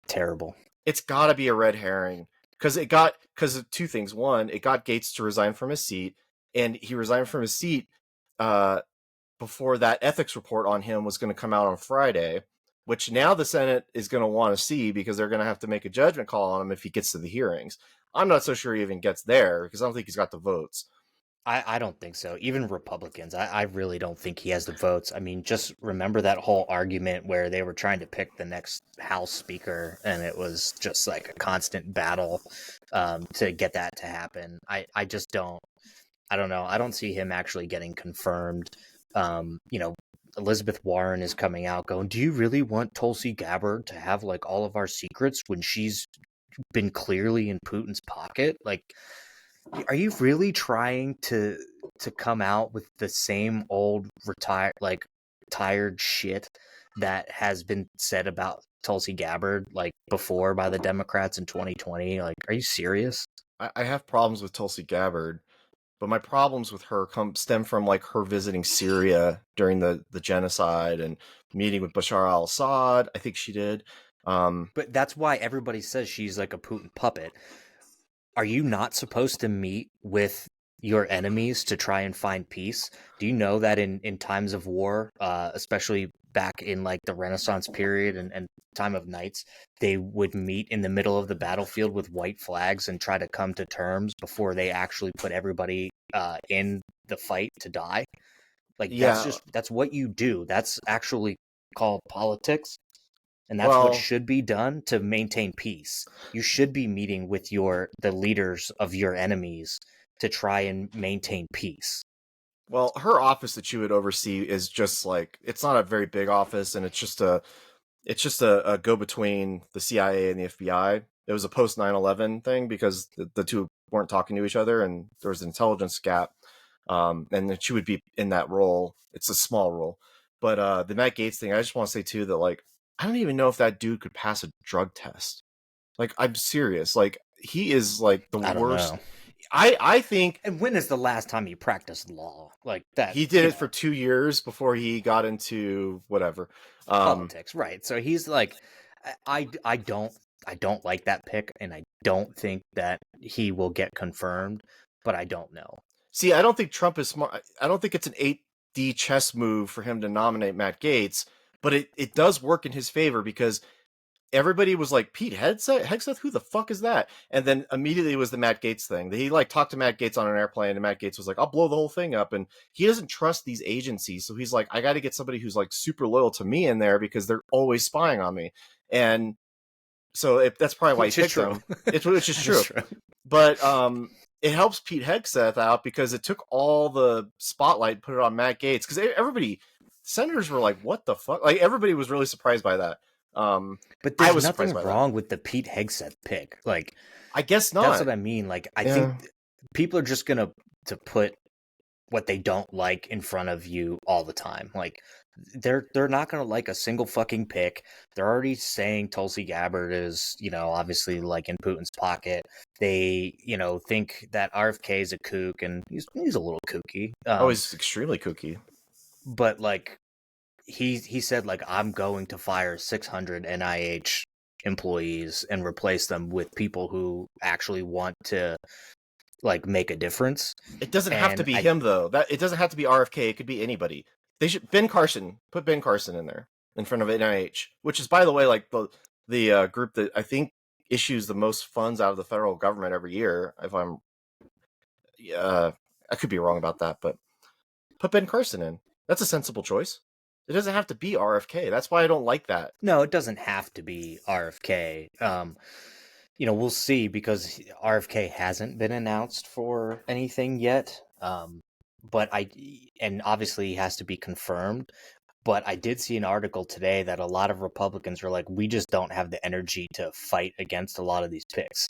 Terrible. it's got to be a red herring because of two things. One, it got Gates to resign from his seat, and he resigned from his seat uh, before that ethics report on him was going to come out on Friday, which now the Senate is going to want to see because they're going to have to make a judgment call on him if he gets to the hearings. I'm not so sure he even gets there because I don't think he's got the votes. I don't think so. Even Republicans, I really don't think he has the votes. I mean, just remember that whole argument where they were trying to pick the next House Speaker, and it was just like a constant battle to get that to happen. I just don't. I don't know. I don't see him actually getting confirmed. You know, Elizabeth Warren is coming out going, "Do you really want Tulsi Gabbard to have like all of our secrets when she's been clearly in Putin's pocket?" Like, are you really trying to come out with the same old tired shit that has been said about Tulsi Gabbard like before by the Democrats in 2020? Like, are you serious? I have problems with Tulsi Gabbard, but my problems with her stem from like her visiting Syria during the genocide and meeting with Bashar al-Assad. I think she did. But that's why everybody says she's like a Putin puppet. Are you not supposed to meet with your enemies to try and find peace? Do you know that in times of war, especially back in like the Renaissance period and time of knights, they would meet in the middle of the battlefield with white flags and try to come to terms before they actually put everybody in the fight to die? Like Yeah, that's what you do. That's actually called politics. And that's what well, should be done to maintain peace. You should be meeting with the leaders of your enemies to try and maintain peace. her office that she would oversee is just like it's not a very big office, and it's just a go between the CIA and the FBI. It was a post 9/11 thing because the two weren't talking to each other, and there was an intelligence gap. And then she would be in that role. It's a small role, but the Matt Gaetz thing, I just want to say too that like I don't even know if that dude could pass a drug test. Like I'm serious. Like he is like the I don't worst. know. I think And when is the last time you practiced law like that? he did it for 2 years before he got into whatever. Um, Politics, right? So he's like, I don't like that pick, and I don't think that he will get confirmed, but I don't know. See, I don't think Trump is smart. I don't think it's an 8D chess move for him to nominate Matt Gaetz, but it does work in his favor because everybody was like, Pete Hegseth, who the fuck is that? And then immediately it was the Matt Gaetz thing. He like talked to Matt Gaetz on an airplane, and Matt Gaetz was like, I'll blow the whole thing up. And he doesn't trust these agencies. So he's like, I got to get somebody who's like super loyal to me in there because they're always spying on me. And so that's probably why he Which is picked true. him. Which is That is true. true. But it helps Pete Hegseth out because it took all the spotlight and put it on Matt Gaetz because everybody, senators were like, "What the fuck?" Like everybody was really surprised by that. But I there's was surprised nothing by that. wrong with the Pete Hegseth pick. Like, I guess that's not. what I mean. Like, I think Yeah. people are just gonna to put what they don't like in front of you all the time. Like, they're not gonna like a single fucking pick. They're already saying Tulsi Gabbard is, obviously like in Putin's pocket. They, think that RFK is a kook, and he's a little kooky. Oh, he's extremely kooky. But like he said, like, I'm going to fire 600 NIH employees and replace them with people who actually want to like make a difference. It doesn't have to And be I him though. That it doesn't have to be RFK. It could be anybody. They should Ben Carson. Put Ben Carson in there in front of NIH, which is by the way like the group that I think issues the most funds out of the federal government every year. If I'm uh, I could be wrong about that, but put Ben Carson in. That's a sensible choice. It doesn't have to be RFK. That's why I don't like that. No, it doesn't have to be RFK. We'll see, because RFK hasn't been announced for anything yet. And obviously he has to be confirmed. But I did see an article today that a lot of Republicans are like, we just don't have the energy to fight against a lot of these picks.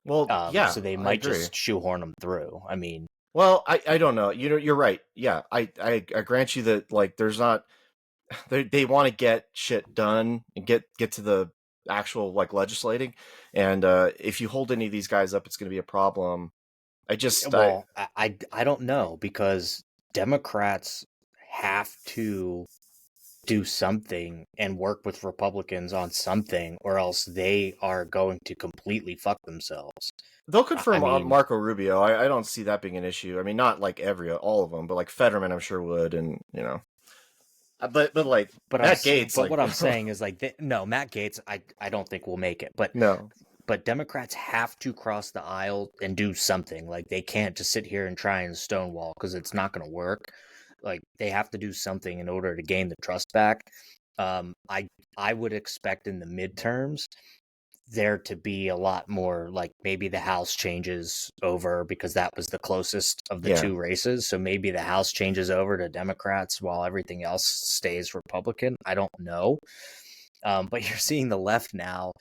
Well, yeah, so they I might agree. just shoehorn them through. I mean, well, I don't know. You're right. Yeah, I grant you that, like, there's not, they want to get shit done and get to the actual, like, legislating, and if you hold any of these guys up, it's going to be a problem. I don't know, because Democrats have to do something and work with Republicans on something, or else they are going to completely fuck themselves. they'll confirm I mean, Marco Rubio. I don't see that being an issue. I mean, not like all of them, but like Fetterman, I'm sure would, and but like Matt Gates, but like what I'm saying is, like, no, Matt Gates, I don't think will make it, but no. But Democrats have to cross the aisle and do something. Like, they can't just sit here and try and stonewall, because it's not going to work. Like, they have to do something in order to gain the trust back. I would expect in the midterms there to be a lot more, like, maybe the House changes over, because that was the closest of the two races. So maybe the House changes over to Democrats while everything else stays Republican. I don't know. But you're seeing the left now.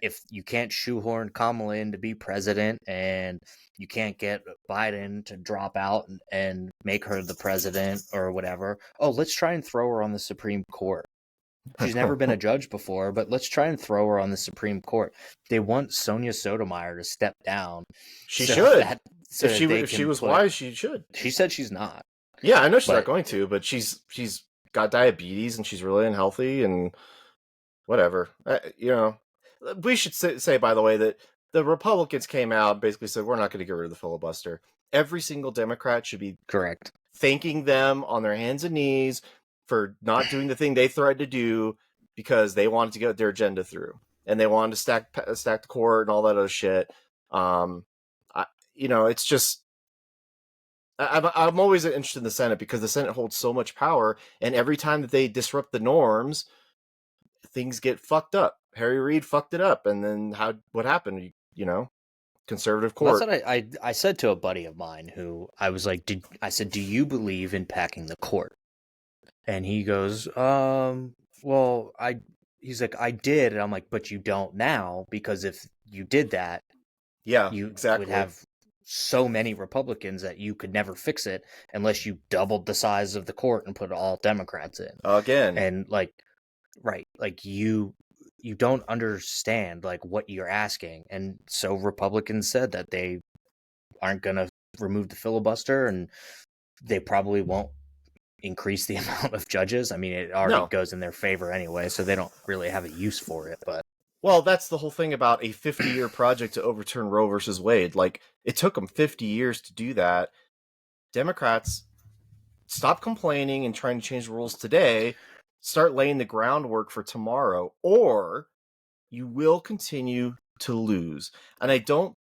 If you can't shoehorn Kamala in to be president, and you can't get Biden to drop out and make her the president or whatever, let's try and throw her on the Supreme Court. She's never been a judge before, but let's try and throw her on the Supreme Court. They want Sonia Sotomayor to step down. She should. If she was wise, she should. She said she's not. Yeah, I know she's not going to, but she's got diabetes and she's really unhealthy and whatever. We should say, by the way, that the Republicans came out and basically said, we're not going to get rid of the filibuster. Every single Democrat should be correct thanking them on their hands and knees for not doing the thing they threatened to do, because they wanted to get their agenda through and they wanted to stack the court and all that other shit. It's just, I'm always interested in the Senate, because the Senate holds so much power, and every time that they disrupt the norms, things get fucked up. Harry Reid fucked it up, and then what happened? Conservative court. That's what I said to a buddy of mine, who I was like, I said, do you believe in packing the court? And he goes, he's like, I did. And I'm like, but you don't now, because if you did that, you would have so many Republicans that you could never fix it unless you doubled the size of the court and put all Democrats in. Again. And you don't understand, like, what you're asking. And so Republicans said that they aren't going to remove the filibuster, and they probably won't increase the amount of judges. I mean, it already goes in their favor anyway, so they don't really have a use for it. But well, that's the whole thing about a 50-year project to overturn Roe versus Wade. Like, it took them 50 years to do that. Democrats, stop complaining and trying to change the rules today. Start laying the groundwork for tomorrow, or you will continue to lose. And I don't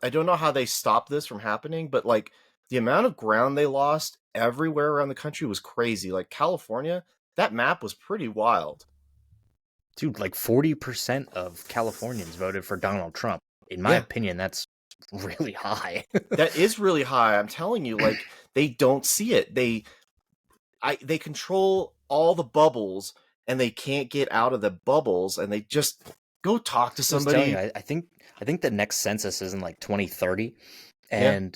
know how they stop this from happening, but like, the amount of ground they lost everywhere around the country was crazy. Like California, that map was pretty wild. Dude, like 40% of Californians voted for Donald Trump. In my opinion, that's really high. That is really high. I'm telling you, like, they don't see it. They control all the bubbles, and they can't get out of the bubbles, and they just go talk to somebody. I think the next census is in like 2030, and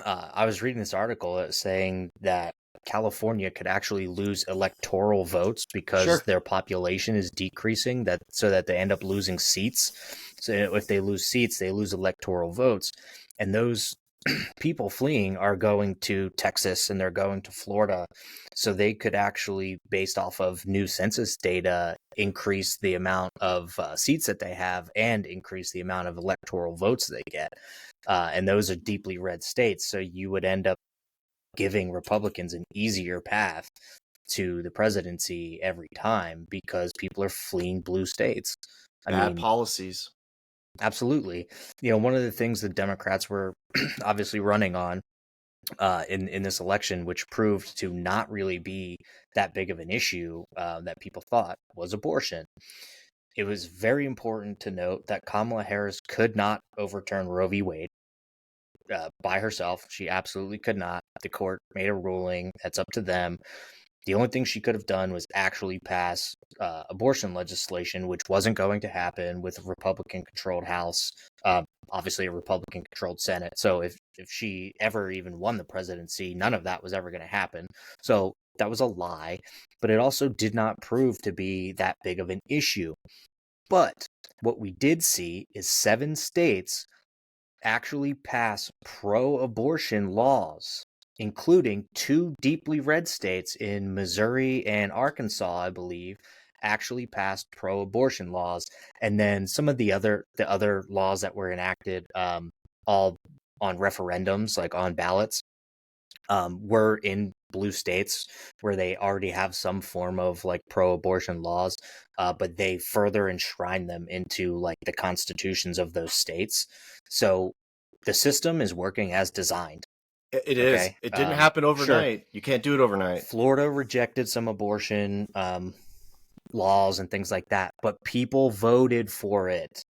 I was reading this article saying that California could actually lose electoral votes because their population is decreasing, so that they end up losing seats. So if they lose seats, they lose electoral votes, and those people fleeing are going to Texas and they're going to Florida. So they could actually, based off of new census data, increase the amount of seats that they have and increase the amount of electoral votes they get. And those are deeply red states. So you would end up giving Republicans an easier path to the presidency every time, because people are fleeing blue states. Bad policies. Absolutely. One of the things the Democrats were obviously running on in this election, which proved to not really be that big of an issue that people thought, was abortion. It was very important to note that Kamala Harris could not overturn Roe v. Wade by herself. She absolutely could not. The court made a ruling. That's up to them. The only thing she could have done was actually pass abortion legislation, which wasn't going to happen with a Republican-controlled House, obviously a Republican-controlled Senate. So if she ever even won the presidency, none of that was ever going to happen. So that was a lie, but it also did not prove to be that big of an issue. But what we did see is 7 states actually pass pro-abortion laws, including 2 deeply red states in Missouri and Arkansas, I believe, actually passed pro-abortion laws. And then some of the other laws that were enacted, all on referendums, like on ballots, were in blue states where they already have some form of like pro-abortion laws, but they further enshrine them into like the constitutions of those states. So the system is working as designed. It is. Okay. It didn't happen overnight. Sure. You can't do it overnight. Florida rejected some abortion laws and things like that, but people voted for it.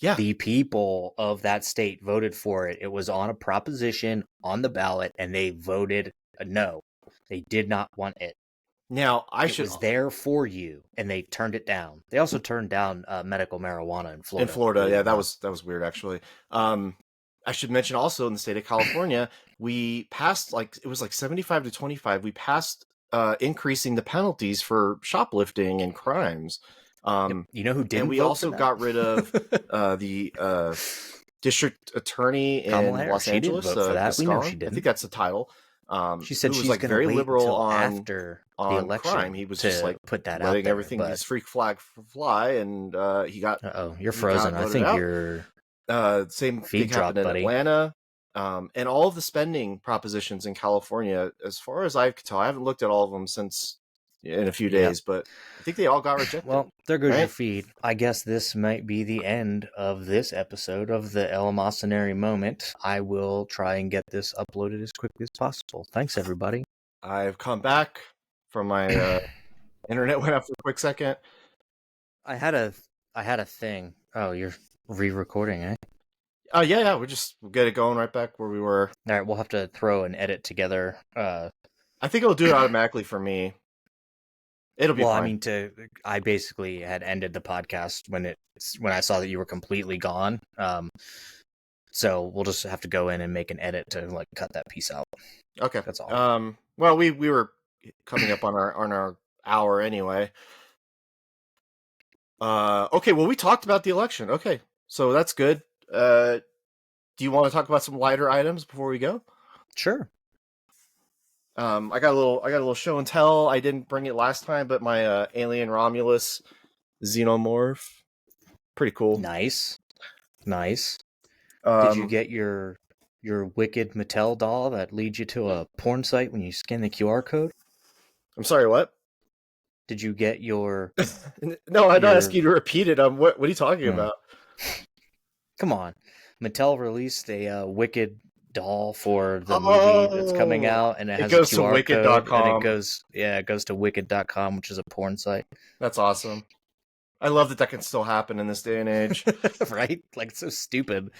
Yeah. The people of that state voted for it. It was on a proposition on the ballot, and they voted no. They did not want it. Now, It was there for you, and they turned it down. They also turned down medical marijuana in Florida. In Florida, yeah, that was weird, actually. I should mention also in the state of California, we passed it was like 75 to 25. We passed increasing the penalties for shoplifting and crimes. Yep. You know who didn't? And we also got rid of the district attorney in Los Angeles. She didn't vote for that. We know she didn't. I think that's the title. She said who she's was like very liberal after the election crime. He was just like put that letting out there, everything his freak flag fly, and he got. You're frozen. I think you're. Same thing happened in Atlanta, and all of the spending propositions in California. As far as I could tell, I haven't looked at all of them since in a few days, but I think they all got rejected. Well, there goes your feed. I guess this might be the end of this episode of the Eleemosynary Moment. I will try and get this uploaded as quickly as possible. Thanks, everybody. I've come back from my internet went up for a quick second. I had a thing. Oh, you're re-recording, eh? Oh yeah, we'll get it going right back where we were. All right, we'll have to throw an edit together. I think it'll do it automatically for me. It'll be fine. I mean, I basically had ended the podcast when I saw that you were completely gone. So we'll just have to go in and make an edit to like cut that piece out. Okay, that's all. Well, we were coming up on our hour anyway. Okay, well, we talked about the election. Okay, so that's good. Do you want to talk about some lighter items before we go? Sure. I got a little show and tell. I didn't bring it last time, but my Alien Romulus xenomorph, pretty cool. Nice. Did you get your wicked Mattel doll that leads you to a porn site when you scan the QR code? I'm sorry, what? Did you get your? No, I don't ask you to repeat it. What are you talking about? Come on, Mattel released a wicked doll for the movie that's coming out, and it has goes a QR to wicked.com. code, and it goes to wicked.com, which is a porn site. That's awesome. I love that can still happen in this day and age. Right? Like, it's so stupid.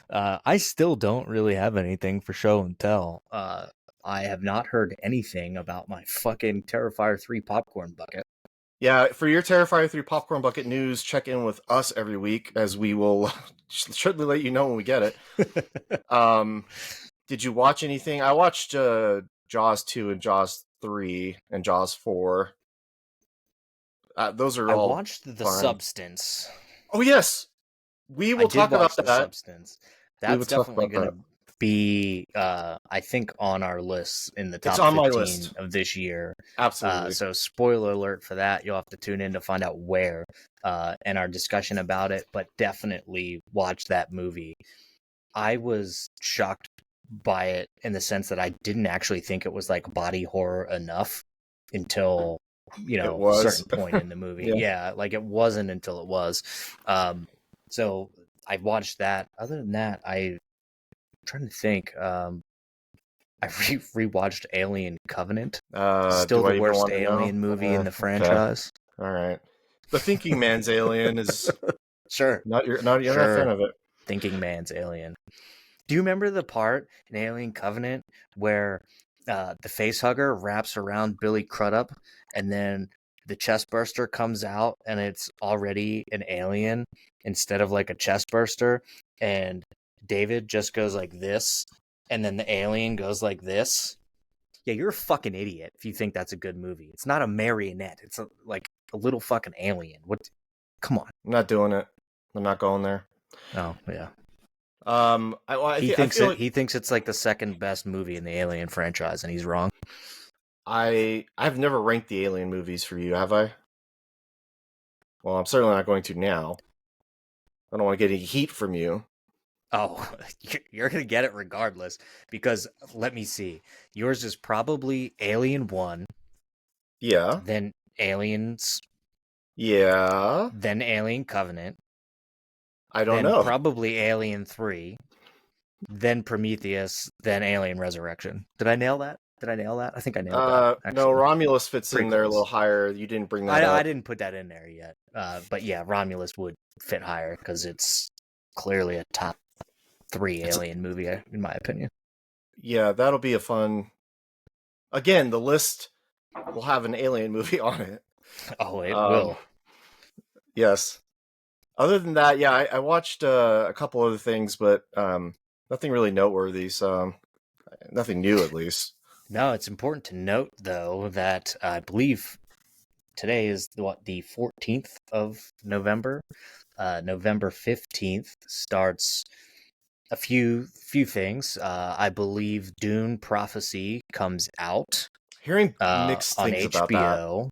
I still don't really have anything for show and tell. I have not heard anything about my fucking Terrifier 3 popcorn bucket. Yeah, for your Terrifier 3 popcorn bucket news, check in with us every week, as we will certainly let you know when we get it. Did you watch anything? I watched Jaws 2 and Jaws 3 and Jaws 4. Those are all. I watched The Substance. Oh yes, we will talk about that. Substance. That's definitely going to be, I think, on our list in the top 15 of this year. Absolutely. So spoiler alert for that. You'll have to tune in to find out where and our discussion about it. But definitely watch that movie. I was shocked by it in the sense that I didn't actually think it was like body horror enough until a certain point in the movie. Yeah, like it wasn't until it was. So I watched that. Other than that, I'm trying to think. I rewatched Alien Covenant. Do Still the I even worst want to know? Alien movie in the Okay. franchise. All right. The Thinking Man's Alien is Sure. you're not a fan Sure. of it. Thinking Man's Alien. Do you remember the part in Alien Covenant where the facehugger wraps around Billy Crudup and then the chestburster comes out and it's already an alien instead of like a chestburster, and David just goes like this and then the alien goes like this? Yeah, you're a fucking idiot if you think that's a good movie. It's not a marionette. It's like a little fucking alien. What? Come on. I'm not doing it. I'm not going there. Oh yeah. I feel like He thinks it's like the second best movie in the Alien franchise, and he's wrong. I've never ranked the Alien movies for you, have I? Well, I'm certainly not going to now. I don't want to get any heat from you. Oh, you're gonna get it regardless, because let me see. Yours is probably Alien 1, Yeah. then Aliens, Yeah. then Alien Covenant, I don't then know. probably Alien 3, then Prometheus, then Alien Resurrection. Did I nail that? I think I nailed that, No, actually. Romulus fits Pretty in there a close. little higher. You didn't bring that I up. didn't put that in there yet. But yeah, Romulus would fit higher because it's clearly a top 3 Alien movie, in my opinion. Yeah, that'll be a fun. Again, the list will have an Alien movie on it. Oh, it will. Yes. Other than that, yeah, I watched a couple other things, but nothing really noteworthy. So nothing new, at least. No, it's important to note, though, that I believe today is the 14th of November. November 15th starts a few things. I believe Dune Prophecy comes out Hearing mixed on things about that. HBO.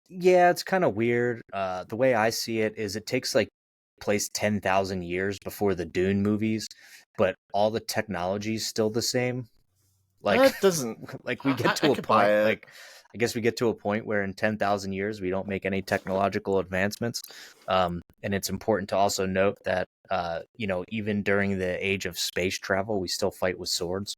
Yeah, it's kind of weird. The way I see it is it takes like place 10,000 years before the Dune movies, but all the technology is still the same. Like That doesn't. like we get to I a could buy point it. like I guess we get to a point where in 10,000 years we don't make any technological advancements. And it's important to also note that even during the age of space travel, we still fight with swords.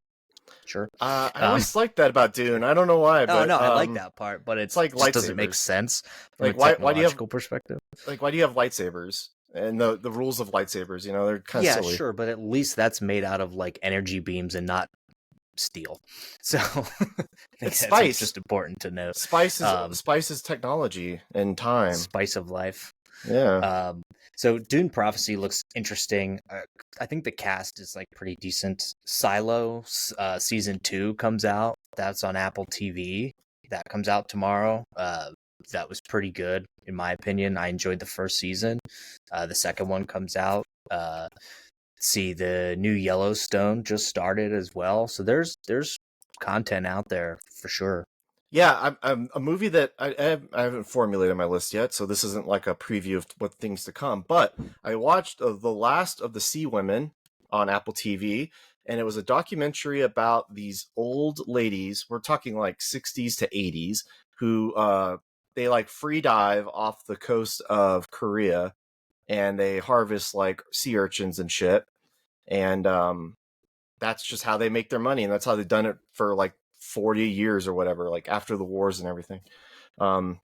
Sure. I always liked that about Dune. I don't know why, Oh but no, I like that part, but it's like just doesn't make lightsabers. sense from a Like why do you have technological perspective. why do you have lightsabers and the rules of lightsabers? You know, they're kind of Yeah, silly. sure, but at least that's made out of like energy beams and not steel. So It's it's spice. just important to note. Spice is technology and time. Spice of life. Yeah. So Dune Prophecy looks interesting. I think the cast is like pretty decent. Silo season 2 comes out. That's on Apple TV. That comes out tomorrow. That was pretty good in my opinion. I enjoyed the first season. The second one comes out. See, the new Yellowstone just started as well. So there's content out there for sure. Yeah, I'm a movie that I haven't formulated my list yet, so this isn't like a preview of what things to come. But I watched the last of the Sea Women on Apple TV, and it was a documentary about these old ladies. We're talking like 60s to 80s, who they like free dive off the coast of Korea, and they harvest like sea urchins and shit, and that's just how they make their money, and that's how they've done it for like 40 years or whatever, like after the wars and everything. Um,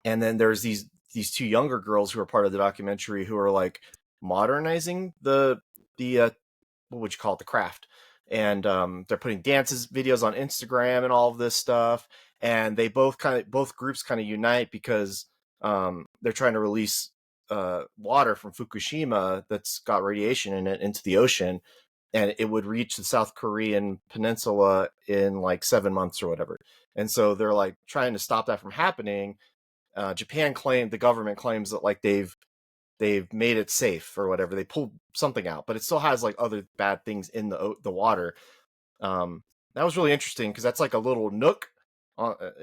and then there's these two younger girls who are part of the documentary who are like modernizing the what would you call it, the craft, and they're putting dances videos on Instagram and all of this stuff, and they both groups kind of unite because they're trying to release water from Fukushima that's got radiation in it into the ocean, and it would reach the South Korean peninsula in like 7 months or whatever. And so they're like trying to stop that from happening. The government claims that like they've made it safe or whatever. They pulled something out, but it still has like other bad things in the water. That was really interesting because that's like a little nook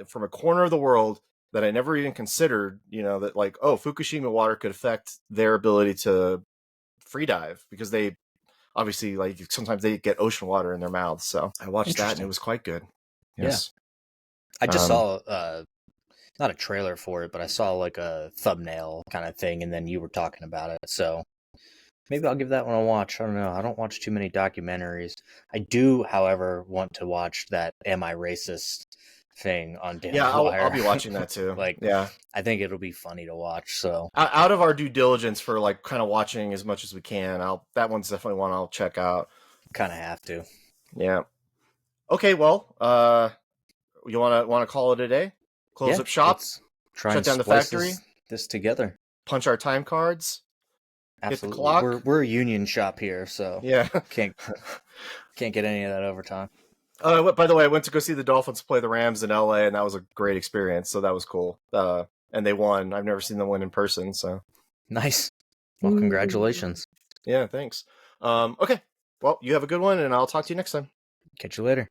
from a corner of the world that I never even considered. You know, that like, oh, Fukushima water could affect their ability to free dive because they obviously like sometimes they get ocean water in their mouths. So I watched that and it was quite good. Yes. Yeah. I just saw not a trailer for it, but I saw like a thumbnail kind of thing, and then you were talking about it. So Maybe I'll give that one a watch. I don't know. I don't watch too many documentaries. I do, however, want to watch that "Am I Racist" thing on Daily Yeah, I'll Wire. be watching that too. Like, Yeah. I think it'll be funny to watch. So Out of our due diligence for like kind of watching as much as we can, that one's definitely one I'll check out. kind of have to. Yeah. Okay, well, you want to call it a day? Close Yeah, up shop, let's try shut and down the splice factory, this together. punch our time cards, hit the Absolutely. clock. We're a union shop here, so Yeah. can't get any of that overtime. By the way, I went to go see the Dolphins play the Rams in LA, and that was a great experience. So that was cool. And they won. I've never seen them win in person. So Nice. Well, congratulations. yeah, thanks. Okay. Well, you have a good one, and I'll talk to you next time. Catch you later.